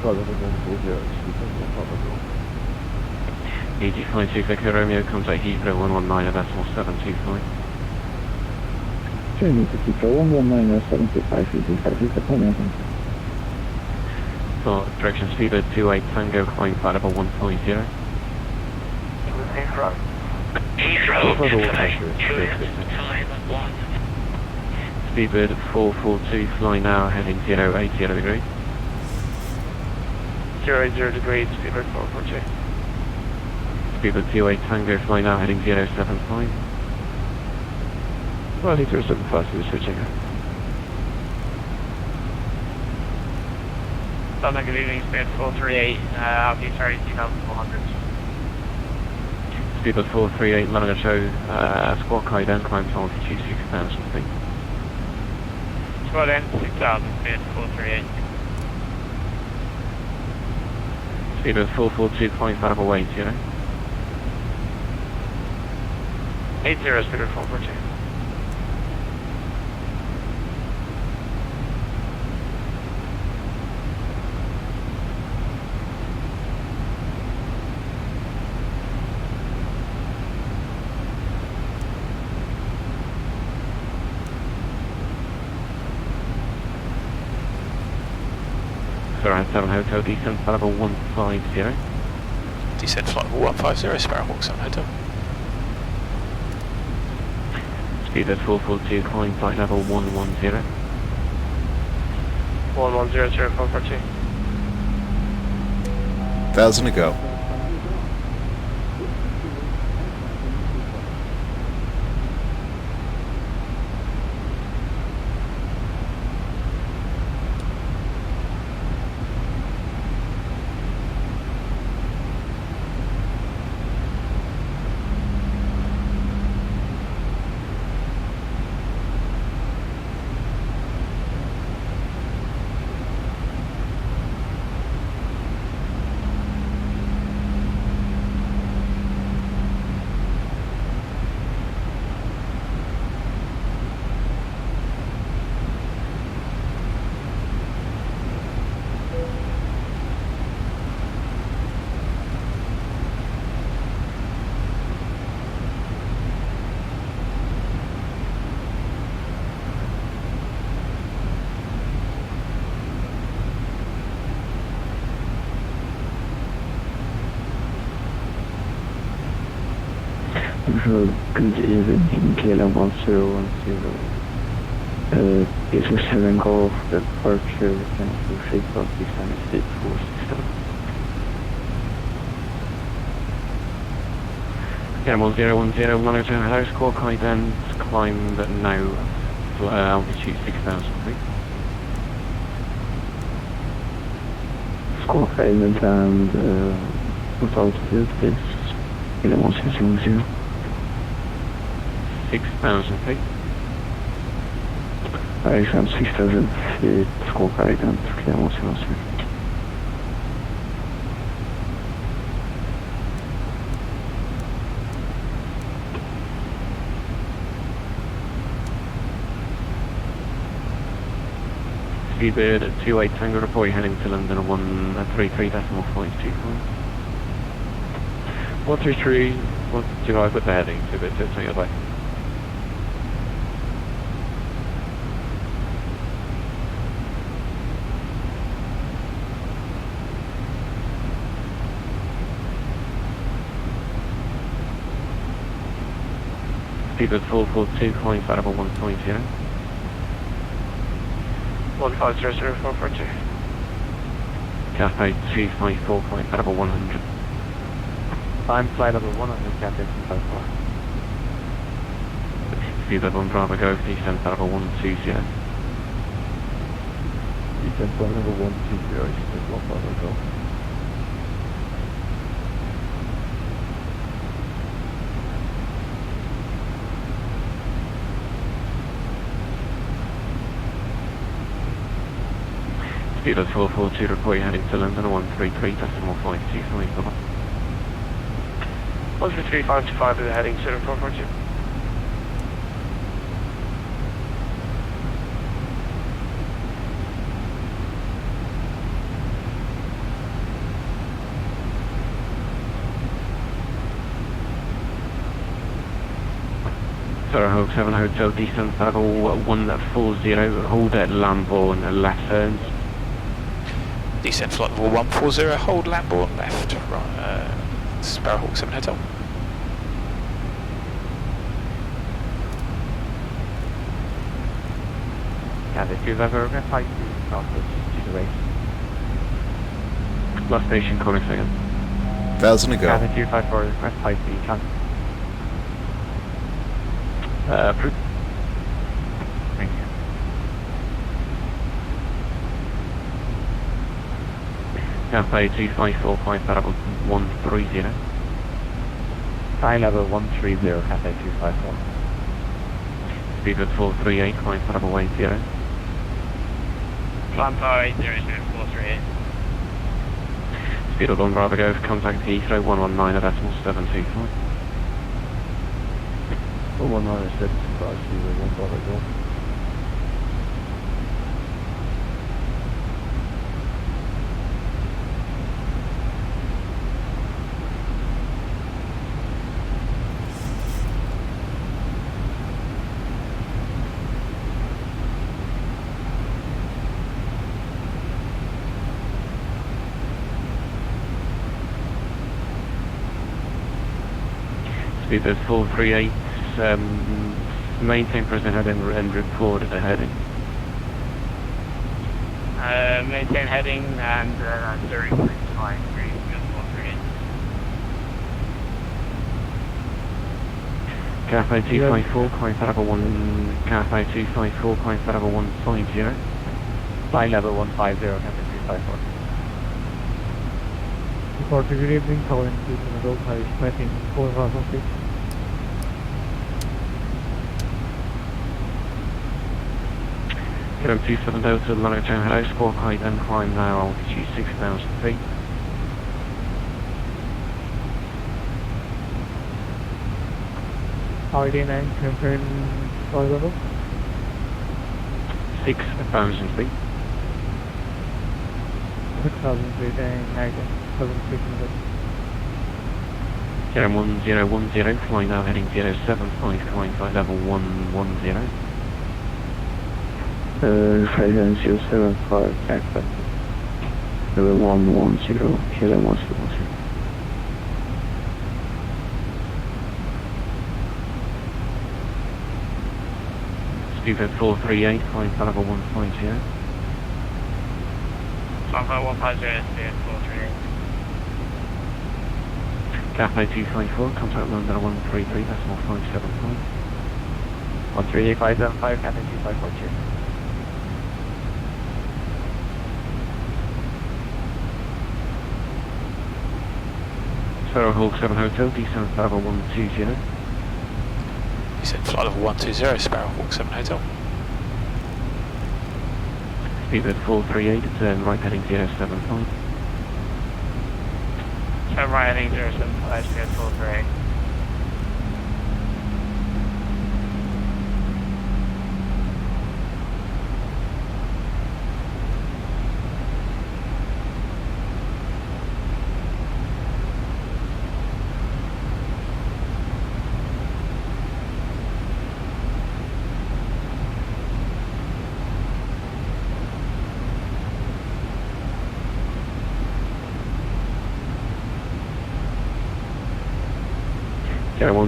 S14: flight level 140, descend flight level
S9: 85 Echo Romeo, contact Heathrow 119.725.
S14: Training to Heathrow 119.725, easy 56 Romeo.
S9: So, direction Speedbird 28 Tango, climb flight level 150.
S1: Heathrow.
S9: Speedbird 442, fly now, heading 080 degrees.
S1: 080 degrees, Speedbird 442.
S9: Speedbird 28 Tango, fly now, heading 075.
S14: Well, Heathrow 75, we're switching.
S1: London, good evening, Speedbird 438, altitude 2,400.
S9: Speedbird 438, London Show, squawk ident, climb to altitude 6,000 feet.
S1: Squad N, 6,000, Speedbird 438.
S9: Speedbird 442, climb flight level 80.
S1: 80, Speedbird 442.
S3: KRH7 Hotel, descent flight level 150.
S6: Descent flight level 150, Sparrowhawk 7 Hotel.
S3: Speed at 442, climb flight level 110.
S17: 110, 442.
S18: 1,000 to go.
S8: Good evening, KLM 1010. This is 7 Golf, departure, cancel takeoff, descent state 467.
S3: KLM 1010, monitor house core guidance, climb now, altitude 6,000 feet.
S8: Score guidance and what altitude is KLM 1010.
S3: 6,000 feet.
S8: KRH7 6,000 feet, score guidance, KLM 1010.
S3: Speedbird at 28 Tango, report you're heading to London at 133.525. 133, what do I put the heading to? But it's on your way. Speedbird 442, calling flight level 1.0.
S17: 1500, 442.
S3: Cafe 254, calling flight level 100.
S4: Climb flight level 100, Cafe 254.
S3: Speedbird 1 Bravo Go, descent flight level 120.
S14: Descent flight level 120, descent 1 Bravo Go.
S3: Speedbird 442, report you're heading to London at 133.525.
S17: 133.525 is heading to 442.
S3: Sparrowhawk 7 Hotel, descent level 140, hold at Lambourne, left turns.
S6: Descent flight level 140, hold Lambourne left, right, Sparrowhawk 7 Hotel.
S4: Cafe 254, flight to Southwest to the race.
S3: Last station, calling second.
S18: 1,000 to go.
S4: Cafe 254, request flight to Canada.
S3: Approved.
S4: Thank you.
S3: Cafe 254, flight level 130.
S4: Flight level 130, Cafe 254.
S3: Speedbird 438, flight level 80.
S17: Climb power 80, 438.
S3: Speedbird 1 Bravo Go, contact Heathrow 119.725.
S14: 119, 1 Bravo Go.
S3: Speedbird 438, maintain present heading and record the heading.
S17: Maintain heading and 30.5 degrees, just 138.
S3: Cafe 254, climb flight level 1, Cafe 254, climb flight level 150.
S4: Flight level 150, Cafe 254.
S8: Report to good evening, calling to the middle, making 4,000 feet.
S3: Kilo 27 Delta, Longitude, hello, squawk height and climb now, altitude 6,000 feet.
S8: RD9, confirm flight level.
S3: 6,000 feet.
S8: 6,000 feet and negative 7,600.
S3: Kilo 1010, flying now heading 075, climb flight level 110.
S14: Flight 075, backpack. Level 110, Kilo 110.
S3: Speedbird 438, climb flight level 150.
S17: Flight level 150, Speedbird 438.
S3: Cafe 254, contact London 133, decimal 575.
S4: 138.575, Cafe 2542.
S3: Sparrow Hawk 7 Hotel, descent flight level 120.
S6: You said flight level 120, Sparrow Hawk 7 Hotel.
S3: Speedbird 438, turn right heading 075.
S17: Turn right heading 075, Speedbird 438.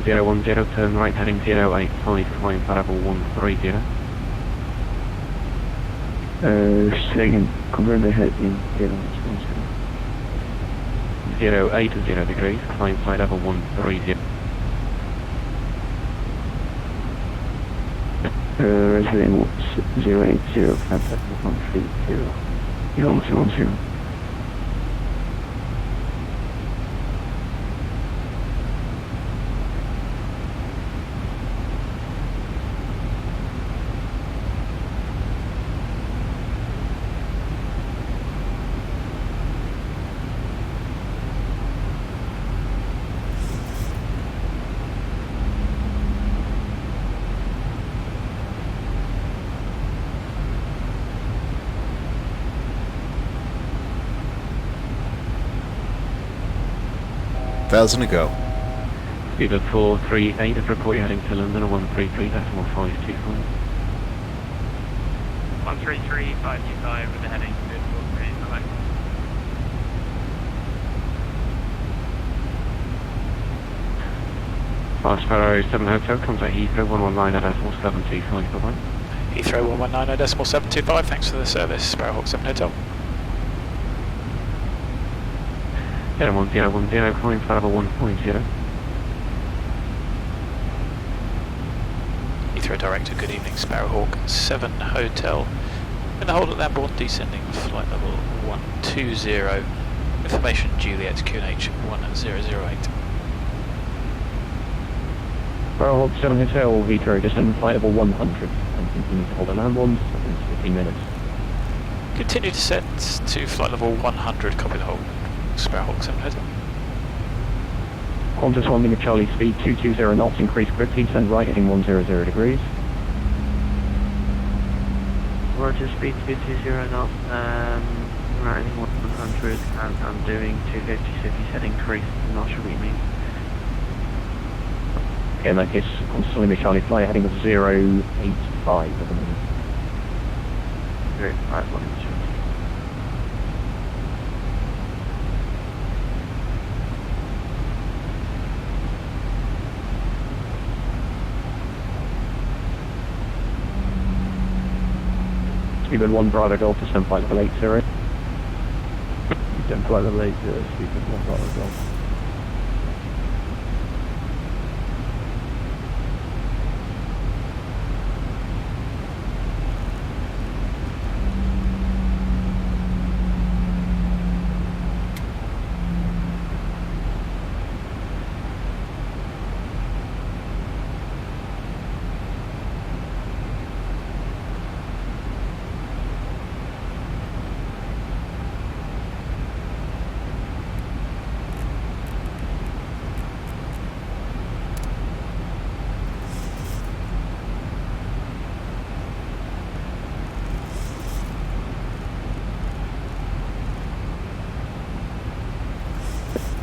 S3: Kilo 1010, turn right heading 085, climb flight level 130.
S14: Second, confirm the head in
S3: 080 degrees, climb flight level 130.
S14: Resident 080, contact 130. Kilo 110.
S18: Thousand to go.
S3: Speedbird 438, report you're heading to London 133, decimal 525.
S17: 133, 525 with the heading Speedbird 438, bye-bye.
S3: Fast Sparrow 7 Hotel, contact Heathrow 119 at decimal 725, bye-bye.
S6: Heathrow 119 decimal 725, thanks for the service, Sparrow Hawk 7 Hotel.
S3: Kilo 1010, climb flight level 150.
S6: Heathrow Director, good evening, Sparrow Hawk 7 Hotel. In the hold at Lambourne, descending flight level 120. Information Juliet QNH 1008.
S4: Sparrow Hawk 7 Hotel, Heathrow, descend flight level 100 and continue to hold at Lambourne for 15 minutes.
S6: Continue descent to flight level 100, copy the hold. Sparrow Hawk 7 Hotel.
S4: Qantas 1 Lima Charlie, speed 220 knots, increase quickly, descend right heading 100 degrees.
S5: Roger, speed 220 knots, right heading 100, and I'm doing 250, so if you said increase, I'm not sure what you mean.
S4: Okay, in that case, Qantas 1 Lima Charlie, fly heading 085 at the moment.
S5: 085, what is it? Speedbird 1 Bravo Golf, descend flight level 80.
S14: Descend flight level 80, Speedbird 1 Bravo Golf.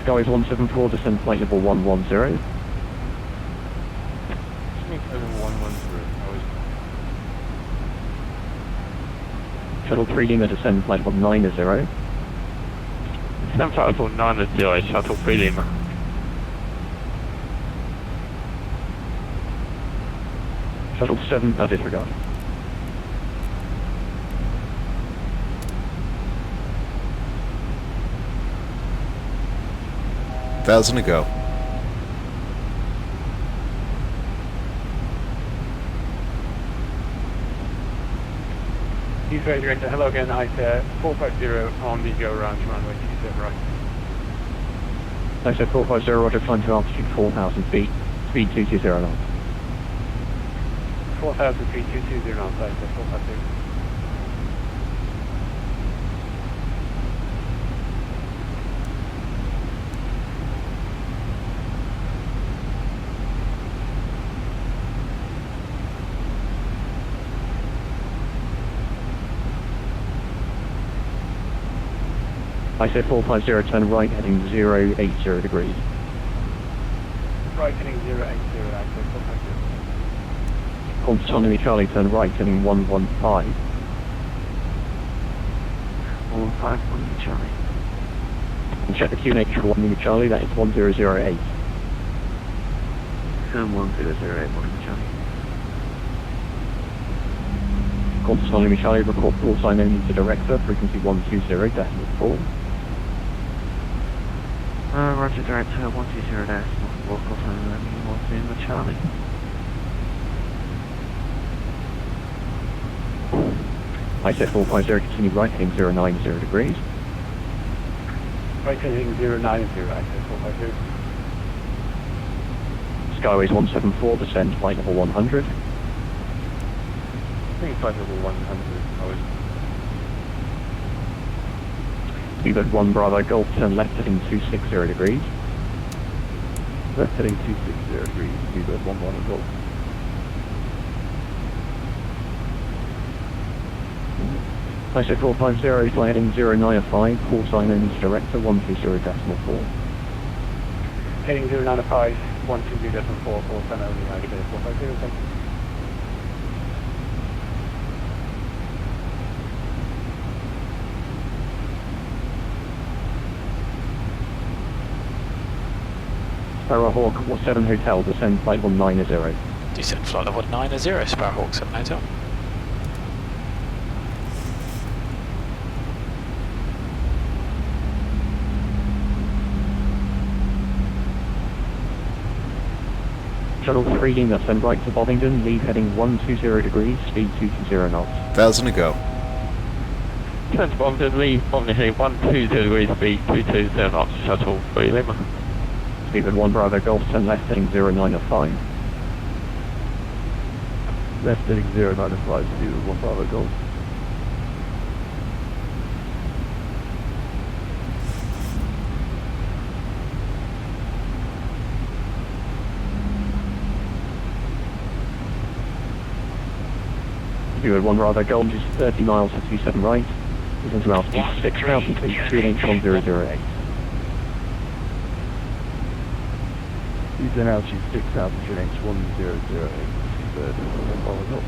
S5: Skyways 174, descend flight level 110. Shuttle 3 Lima, descend flight level 90.
S3: Descend flight level 90, Shuttle 3 Lima.
S5: Shuttle 7, disregard.
S18: Thousand to go.
S8: Heathrow Director, hello again, I 450 on the go around to runway 27 right.
S5: I said 450, roger, climb to altitude 4,000 feet, speed 220 knots.
S8: 4,000 feet, 220 knots, I said 450.
S5: I say 450, turn right, heading 080 degrees.
S8: Right, heading 080, I say 450.
S5: Autonomy Charlie, turn right, heading 115.
S16: 151 Charlie.
S5: And check the QNH for 1 Charlie, that is 1008.
S16: Turn 1008, 1 Charlie.
S5: Autonomy Charlie, report call sign only to director, frequency 120.4.
S16: Roger, Director, 120 there, local time, 120 Charlie.
S5: I said 450, continue right, heading 090 degrees.
S8: Right, heading 090, I said 450.
S5: Skyways 174, descend flight level 100.
S8: I think flight level 100, I was...
S5: Speedbird 1 Bravo Golf, turn left heading 260 degrees.
S14: Left heading 260 degrees, Speedbird 1 Bravo Golf.
S5: I said 450, fly heading 095, call sign only to director 120.4.
S8: Heading 095, 120.4, call sign only, I say 450, thank you.
S5: Sparrowhawk 7 Hotel, descend flight level 90.
S6: Descend flight level 90, Sparrowhawk 7 Hotel.
S5: Shuttle 3 Lima, send right to Bovingdon, leave heading 120 degrees, speed 220 knots.
S18: 1,000 to go.
S3: Descend to Bovingdon, leave Bovingdon heading 120 degrees, speed 220 knots, Shuttle 3 Lima.
S5: Speedbird 1 Bravo Golf, turn left heading 095.
S14: Left heading 095, Speedbird 1 Bravo Golf.
S5: Speedbird 1 Bravo Golf, just 30 miles to 27 right. Descend to altitude 6,000 feet, QNH 1008.
S14: Descend altitude 6,000, QNH 1008, Speedbird 1 Bravo Golf.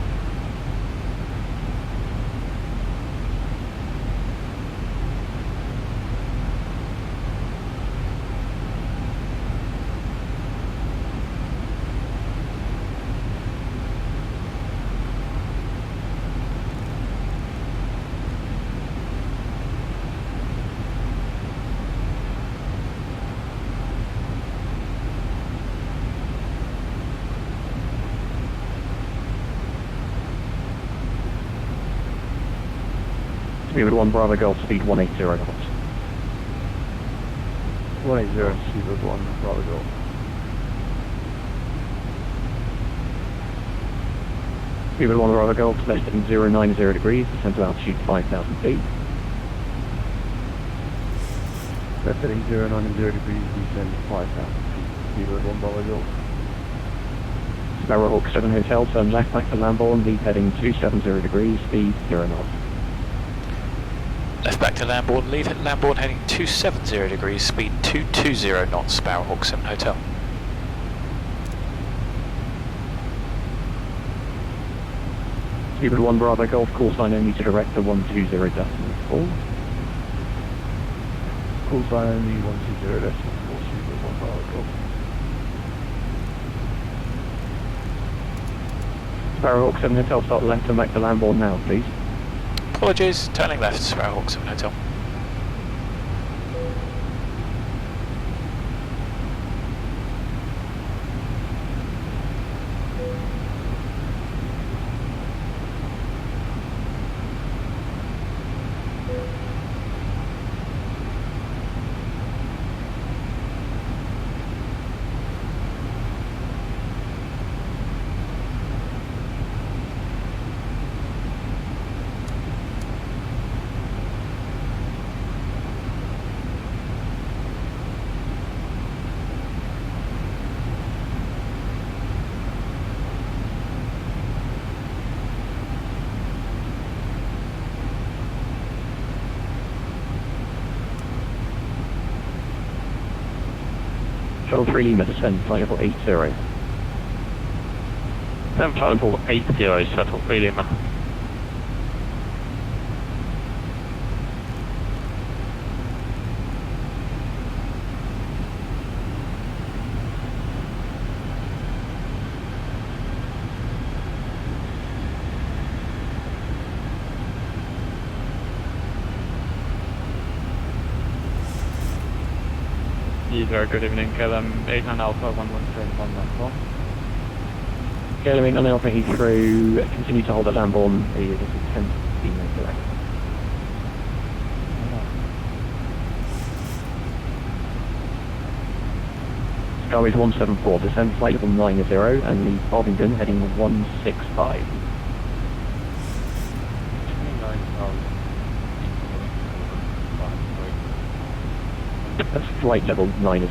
S5: Speed 1 Bravo Golf, speed 180 knots.
S14: 180, Speed 1 Bravo Golf.
S5: Speed 1 Bravo Golf, descending 090 degrees, descend to altitude 5,000 feet.
S14: Descending 090 degrees, descend 5,000 feet. Speed 1 Bravo Golf.
S5: Sparrowhawk 7 Hotel, turn left back to Lambourne, lead heading 270 degrees, speed 0 knots.
S6: Left back to Lambourne, leave at Lambourne heading 270 degrees, speed 220 knots, Sparrowhawk 7 Hotel.
S5: Speed 1 Bravo Golf, call sign only to direct to 120.4.
S14: Call sign only 120.4, Speed 1 Bravo Golf.
S5: Sparrowhawk 7 Hotel, start left and back to Lambourne now, please.
S6: Apologies, turning left, Sparrowhawk 7 Hotel.
S5: Shuttle 3 Lima, descend, flight level 80.
S9: 7 flight level 80, Shuttle 3 Lima.
S4: Very good evening, KLM 89 Alpha 113
S5: KLM 89 Alpha Heathrow, continue to hold at Lambourne, this is 10 minutes away. Skyways 174, descend flight level 90 and leave Bovington heading 165. That's flight level 90.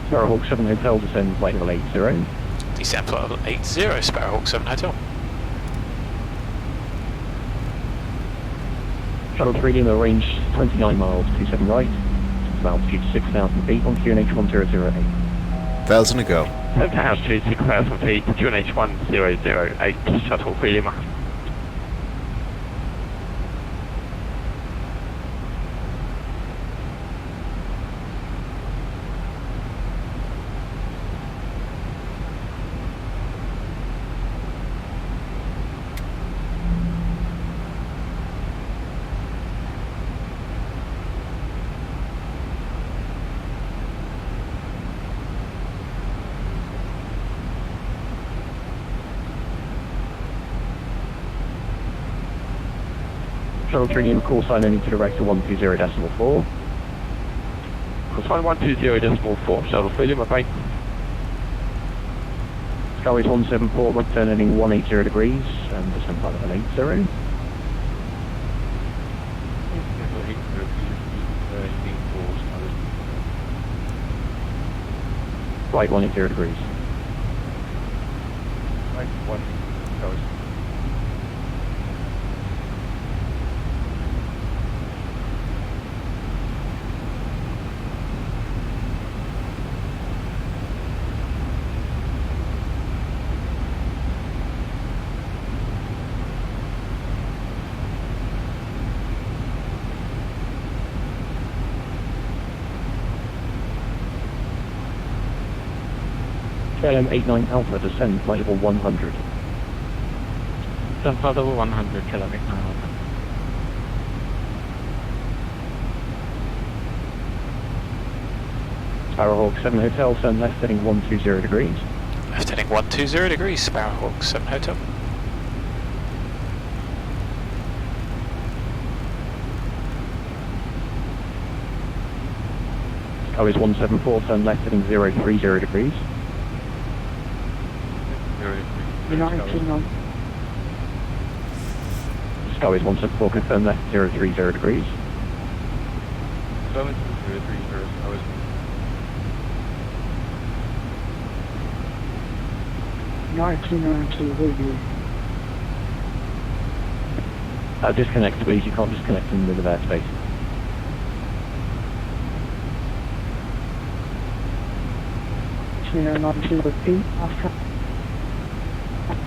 S5: Sparrowhawk 7 Hotel, descend flight level 80.
S6: Descend flight level 80, Sparrowhawk 7 Hotel.
S5: Shuttle 3 Lima, range 29 miles, 27 right, altitude 6,000 feet on QNH 1008.
S18: 1,000 to go.
S9: Altitude 6,000 feet, QNH 1008, Shuttle 3 Lima.
S5: Shuttle 3 Lima, call sign only to direct to 120.4.
S9: Call sign 120.4, Shuttle 3 Lima, bye.
S5: Skyways 174, right turn heading 180 degrees, and descend flight level 80. flight 180 degrees.
S14: Right, 1 goes.
S5: KLM89 Alpha, descend flight level 100.
S4: Descend flight level 100, KLM89 Alpha.
S5: Sparrowhawk 7 Hotel, turn left heading 120 degrees.
S6: Left heading 120 degrees, Sparrowhawk 7 Hotel.
S5: Skyways 174, turn left heading 030 degrees. Skyways 174, confirm left 030 degrees.
S8: 1992,
S5: Disconnect please, you can't disconnect in the middle of airspace.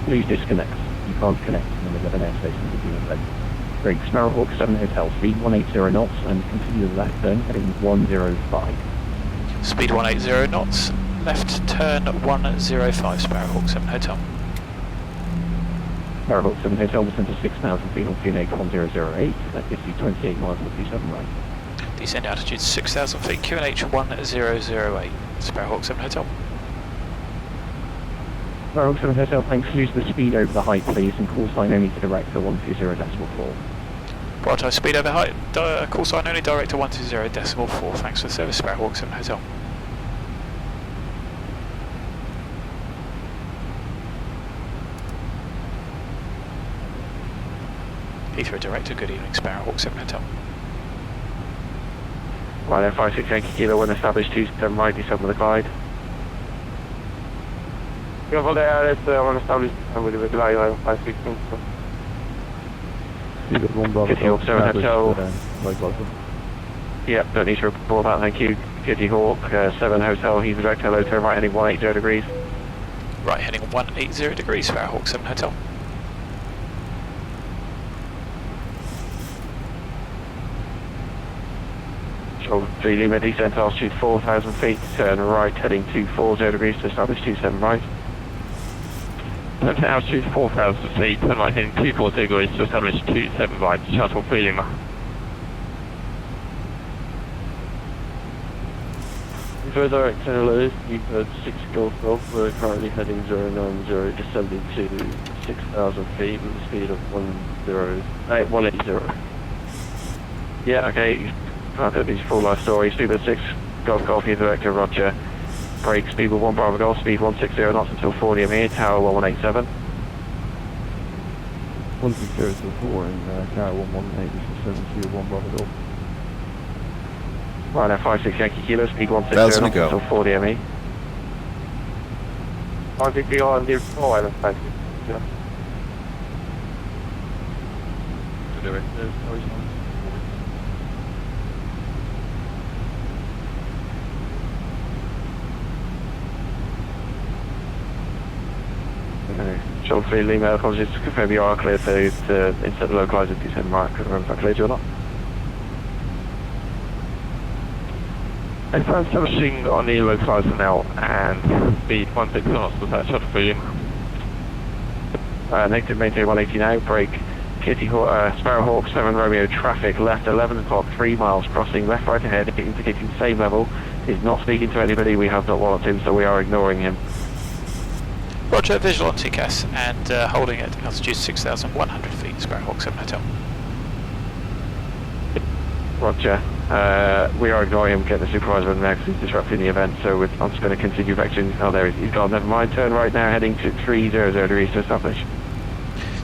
S5: Please disconnect. You can't connect in the middle of an airspace in the beginning of the Great Sparrowhawk 7 Hotel, speed 180 knots and continue the left turn heading 105.
S6: Speed 180 knots, left turn 105, Sparrowhawk 7 Hotel.
S5: Sparrowhawk 7 Hotel will descend to 6,000 feet on QNH 1008, that gives you 28 miles 57 right.
S6: Descend altitude 6,000 feet, QNH 1008, Sparrowhawk 7 Hotel.
S5: Sparrowhawk 7 Hotel, thanks, use the speed over the height please and call sign only to direct to 120.4.
S6: Righto, speed over height, call sign only direct to 120.4, thanks for the service, Sparrowhawk 7 Hotel. Heathrow Director, good evening, Sparrowhawk 7 Hotel.
S3: Right then, 56 Yankee Kilo, when established 27 right, descend with the glide.
S8: Careful there, it's when established with the glide, 516.
S3: Kitty Hawk 7 Hotel. Yep, don't need to report that, thank you. Kitty Hawk 7 Hotel, he's direct, hello, turn right heading 180 degrees.
S6: Right heading 180 degrees, Sparrowhawk 7 Hotel.
S3: Control 3 Lima, descent altitude 4,000 feet, turn right heading 240 degrees to establish 27 right. Altitude 4,000 feet, turn right heading 240 degrees to establish 27 right, shuttle 3 Lima.
S14: Further direct to hello, you've heard 6 Golf Golf, we're currently heading 090, descending to 6,000 feet with a speed of 180.
S3: Yeah, okay, I've heard these full life stories. Speed 6 Golf Golf, you director, roger. Break speed with 1 Bravo Golf, speed 160 knots until 40 here, tower 1187.
S14: 160 to 4 and tower 118 to 1 Bravo Golf.
S3: Right now, 56 Yankee Kilo, speed 160 knots until 40 ME.
S8: 160 on the floor, I don't think. Yeah.
S3: Shuttle 3 Lima, apologies, confirm you are clear to insert the localizer descend mark. Couldn't remember if I cleared you or not. I'm establishing on the localizer now and speed 160 knots with that shuttle 3 Lima. Negative maintain 180 now, brake. Kitty Sparrowhawk 7 Romeo traffic left 11 o'clock, 3 miles, crossing left right ahead, indicating the same level. He's not speaking to anybody, we have not walloped him, so we are ignoring him.
S6: Roger, visual on TCAS and holding at altitude 6,100 feet, Sparrowhawk 7 Hotel.
S3: Roger. We are ignoring him, get the supervisor in there because he's disrupting the event, so I'm just going to continue vectoring. Oh, there he's gone, never mind. Turn right now, heading to 300 degrees to establish.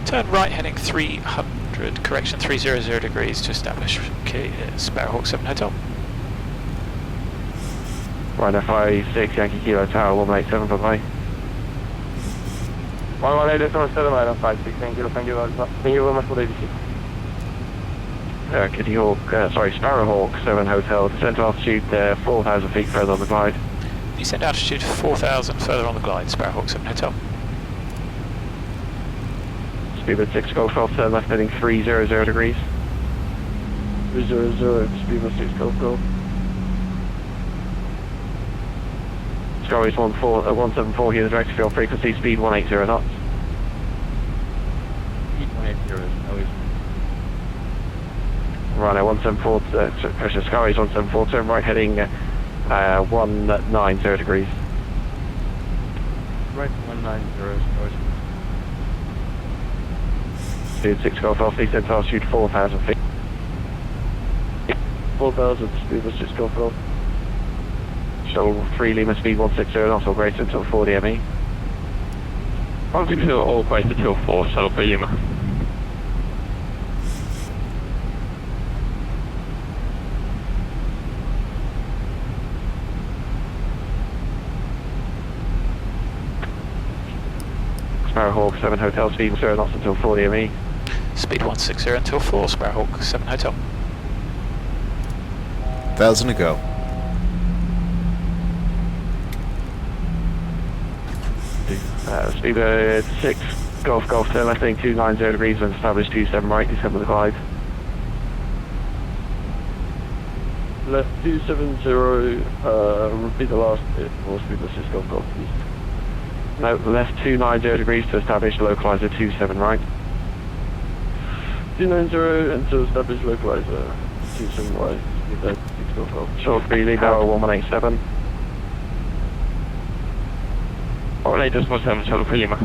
S6: Turn right heading 300, correction 300 degrees to establish Sparrowhawk 7 Hotel.
S14: Right, FI6 Yankee Kilo Tower 187, bye-bye.
S8: 118.7, right on 56, thank you very much for the ADC.
S14: Kitty Hawk, Sparrowhawk 7 Hotel, descent altitude 4,000 feet further on the glide.
S6: Descent altitude 4,000 further on the glide, Sparrowhawk 7 Hotel.
S14: Speedbird 6 Golf Golf, turn left heading 300 degrees.
S8: 300, Speedbird 6 Golf Golf.
S14: Skyways 174 here, the direct field frequency, speed 180 knots.
S3: Speed 180 is always.
S14: Right, 174, Skyways 174, turn right heading 190 degrees.
S3: Right, 190 is
S14: Speed 6 Golf Golf, descent altitude 4,000 feet.
S8: 4,000, Speedbird 6 Golf Golf.
S14: Shuttle 3 Lima, speed 160 knots or greater until 4 DME.
S9: Altitude all greater till 4, shuttle 3 Lima.
S14: Sparrowhawk 7 Hotel, speed 0 knots until 4 DME.
S6: Speed 160 until 4, Sparrowhawk 7 Hotel.
S18: 1,000 to go.
S14: Speedbird 6 Golf Golf, turn left heading 290 degrees and establish 27 right, descend with the glide.
S8: Left 270, repeat the last bit for Speedbird 6 Golf Golf, please.
S14: No, left 290 degrees to establish localizer 27 right.
S8: 290 and to establish localizer 27 right, Speedbird 6 Golf Golf.
S14: Short 3 Lima 1187.
S9: Latest 17, shuttle 3 Lima.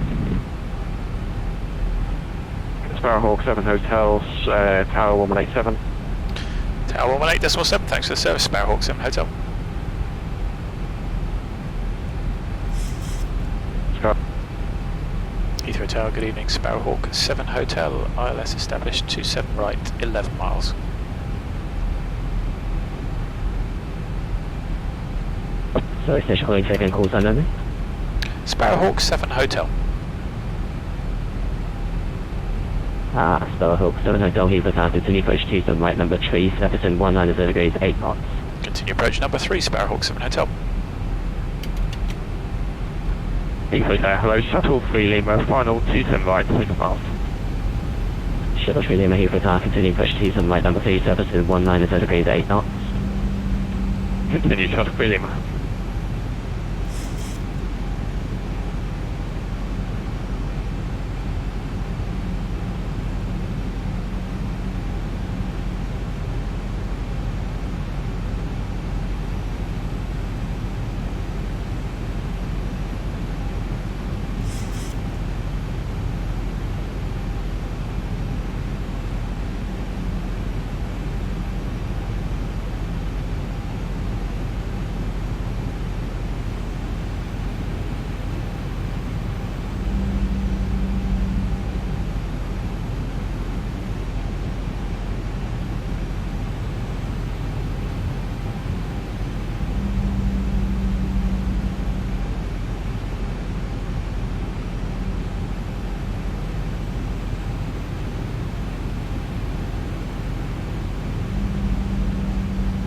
S14: Sparrowhawk 7 Hotel, Tower 1187.
S6: Tower 118.7, thanks for the service, Sparrowhawk 7 Hotel. Heathrow Tower, good evening, Sparrowhawk 7 Hotel, ILS established 27 right, 11 miles.
S5: Sorry, station calling second call sign only.
S6: Sparrowhawk 7 Hotel.
S5: Sparrowhawk 7 Hotel, Heathrow Tower, continue approach to some right number 3, surface in 190 degrees, 8 knots.
S6: Continue approach number 3, Sparrowhawk 7 Hotel.
S9: Heathrow Tower, hello, shuttle 3 Lima, final 27 right, 6 miles.
S5: Shuttle 3 Lima, Heathrow Tower, continue approach to some right number 3, surface in 190 degrees, 8 knots.
S9: Continue, shuttle 3 Lima.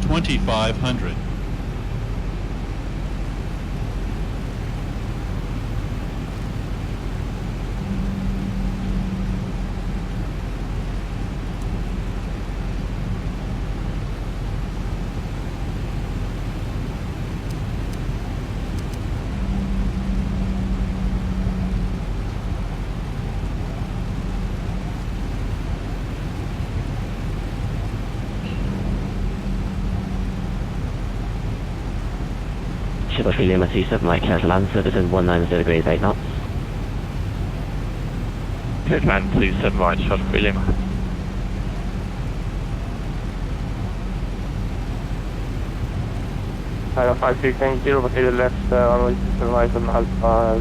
S19: $2,500.
S5: Shuttle 3 Lima 27 right, cancel land, surface in 190 degrees, 8 knots.
S9: Cleared land 27 right, shuttle 3 Lima.
S8: Tower 56, thank you, located left, runway 27 right on Alpha,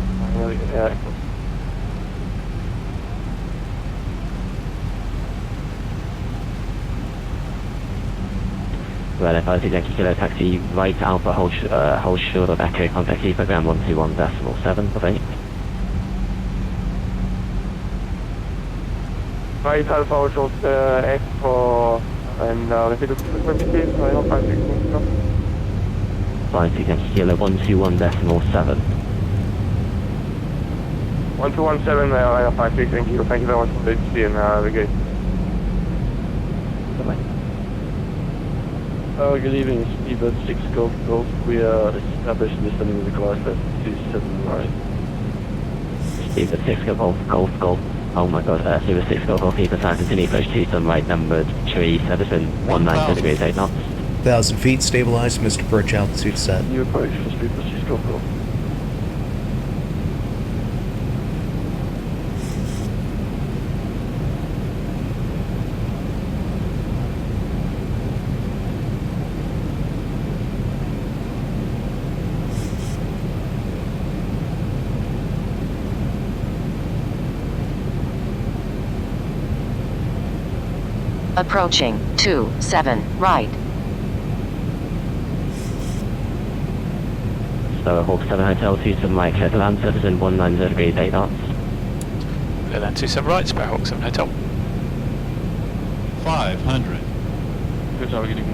S5: Well, if I see Yankee Kilo taxi right Alpha, hold short of Echo, contact key program 121.7 of 8.
S8: Right Alpha, hold short Echo, and repeat the frequency please, 956.
S5: 56 Yankee Kilo 121.7.
S8: 1217, I have 56, thank you very much for the agency and the gate.
S14: Good evening, Speedbird 6 Golf Golf. We are established in the standing of the glass at 27 right.
S5: Speedbird 6 Golf Golf. Oh my god, Speedbird 6 Golf Golf, keep us continue push to some right numbered 3719 degrees 8 knots.
S18: 1,000 feet, stabilized, Mr. Birch, altitude set.
S14: New approach for Speedbird 6 Golf Golf.
S15: Approaching 27 right.
S5: Sparrowhawk 7 Hotel 27 right, clear to land, surface in 190 degrees 8 knots.
S6: Clear land 27 right, Sparrowhawk 7 Hotel.
S19: 500.
S14: Good job, getting you,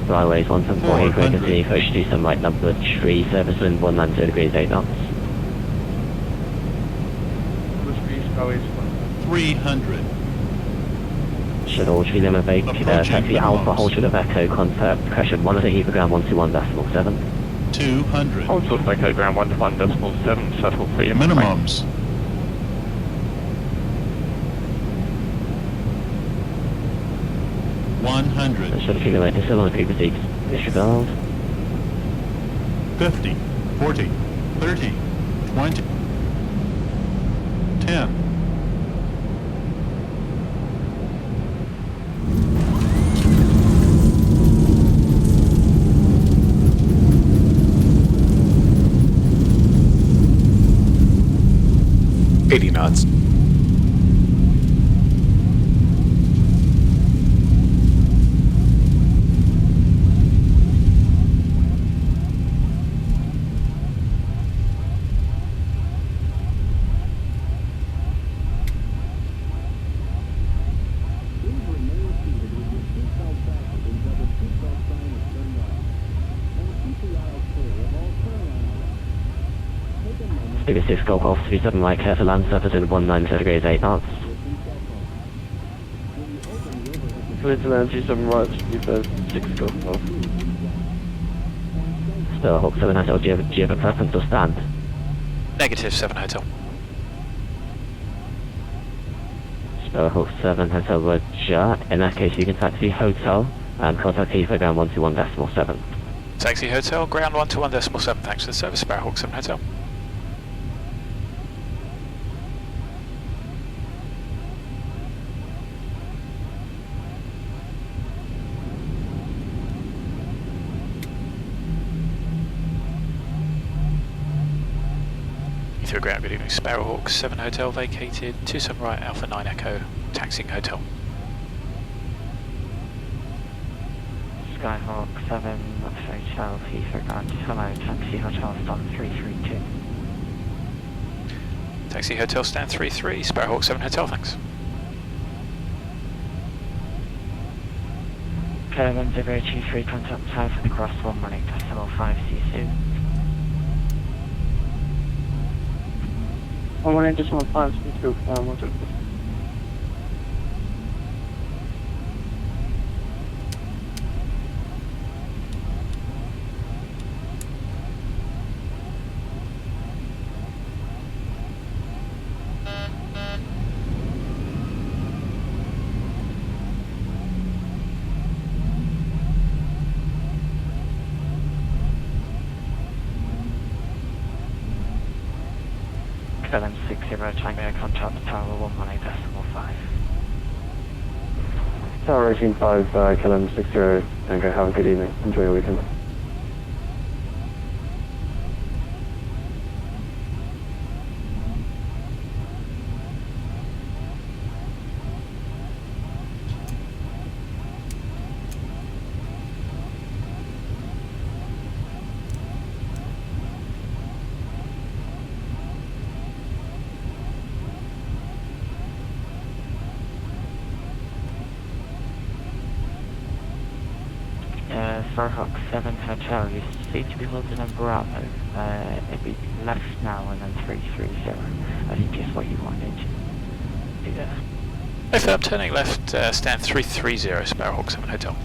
S5: Flyways 174, frequency, push to some right number 3, surface wind 190 degrees 8 knots.
S19: 300.
S5: Shuttle tree limit vacated, taxi Alpha, hold short of Echo, contact pressure 1 at the Heaper 121.7.
S19: 200.
S3: Hold short of Echo ground 121.7, shuttle 3
S19: Minimums. 100.
S5: Shuttle tree limit still on the frequency, disregard.
S19: 50, 40, 30, 20, 10.
S18: Knots.
S5: Speedbird 6 Golf Golf 37 right, clear to land, surface in 190 degrees 8 knots.
S14: Clear to land 27 right, Speedbird 6 Golf Golf.
S5: Sparrowhawk 7 Hotel, do you have a preference or stand?
S6: Negative 7 Hotel.
S5: Sparrowhawk 7 Hotel Roger. In that case you can taxi Hotel and contact Heathrow ground 121.7.
S6: Taxi Hotel, ground 121.7, thanks for the service, Sparrowhawk 7 Hotel. Ground, good evening, Sparrowhawk 7 Hotel vacated, 27 right, Alpha 9 Echo, taxiing Hotel.
S4: Skyhawk 7 Hotel, Heathrow ground, hello, taxi Hotel stand 332.
S6: Taxi Hotel stand 33, Sparrowhawk 7 Hotel, thanks.
S4: KLM 023, contact south and across 118.5, see you soon.
S8: 118.5, speed 2, 122.
S4: KLM 60, Tango, contact Tower 118.5.
S14: Tower 185, KLM 60, Tango, have a good evening. Enjoy your weekend.
S4: Sparrowhawk 7 Hotel, you seem to be holding on Bravo. It'd be left now and then 330. I think is what you wanted.
S6: Yeah. Affirm, turning left, stand 330, Sparrowhawk 7 Hotel.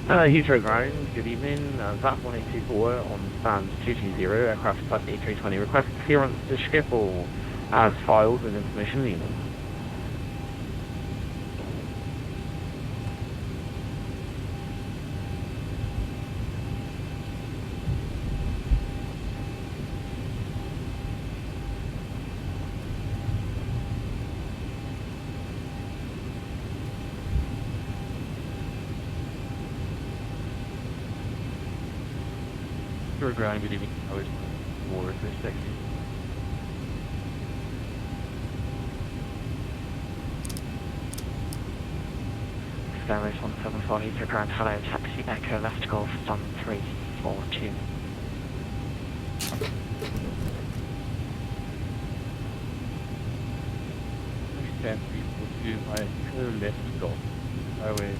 S20: Heathrow ground, good evening. VAT 1824 on stands 220, aircraft plus A320. Request clearance to Schiphol as filed with information email.
S14: Ground, good evening. I was more this section.
S4: Skyways 174 Heathrow ground, hello, taxi Echo left Golf Sun 342.
S14: Stand 342, my Echo left Golf. Highway.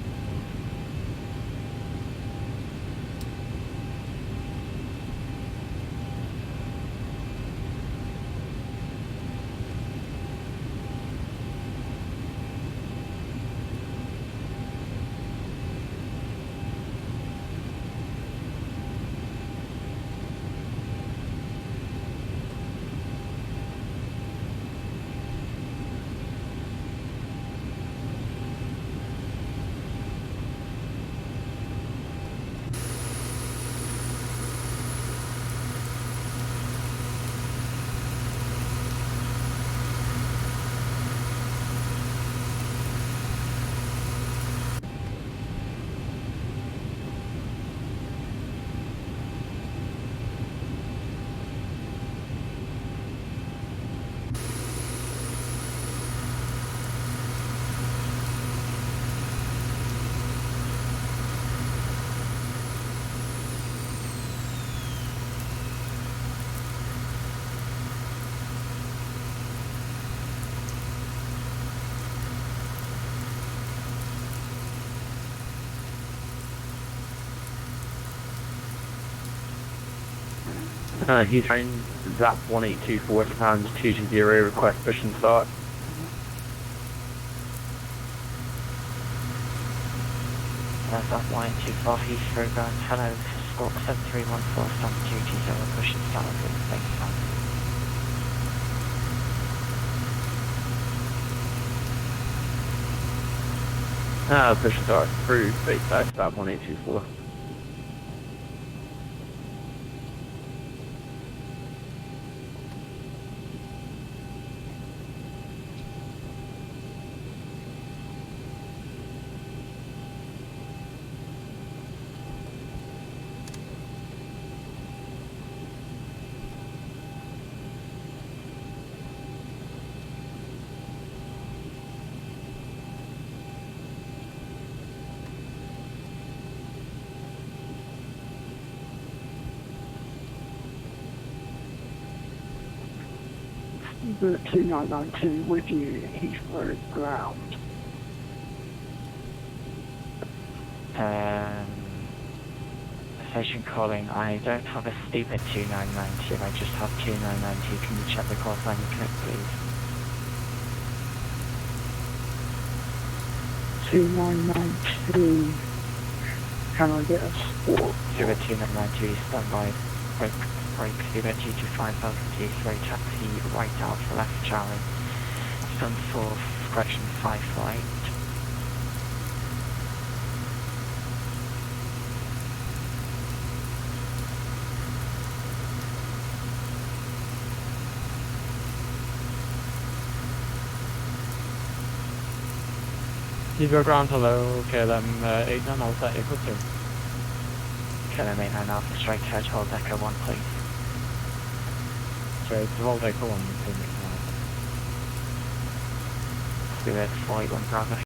S20: He's trying ZAP 1824 stands 220, request push and start.
S4: ZAP 1824 Heathrow ground, hello, Squawk 7314 stand 220, push and start with base
S20: Push start through, base back, stop 1824.
S8: The 2992 with you, Heathrow ground.
S4: Station calling, I don't have a stupid 2992, I just have 2992, can you check the call sign and connect please?
S8: 2992, can I get a sport?
S4: 2992, standby, break 0225,000 feet, road taxi, right out for left Charlie, Sunforth, correction 5 flight. Zero ground, hello, KLM 89 Alpha, equal 2. KLM 89 Alpha, straight catch, hold Echo 1 please. Straight, hold Echo 1 please. Spirit, flight 1 Bravo.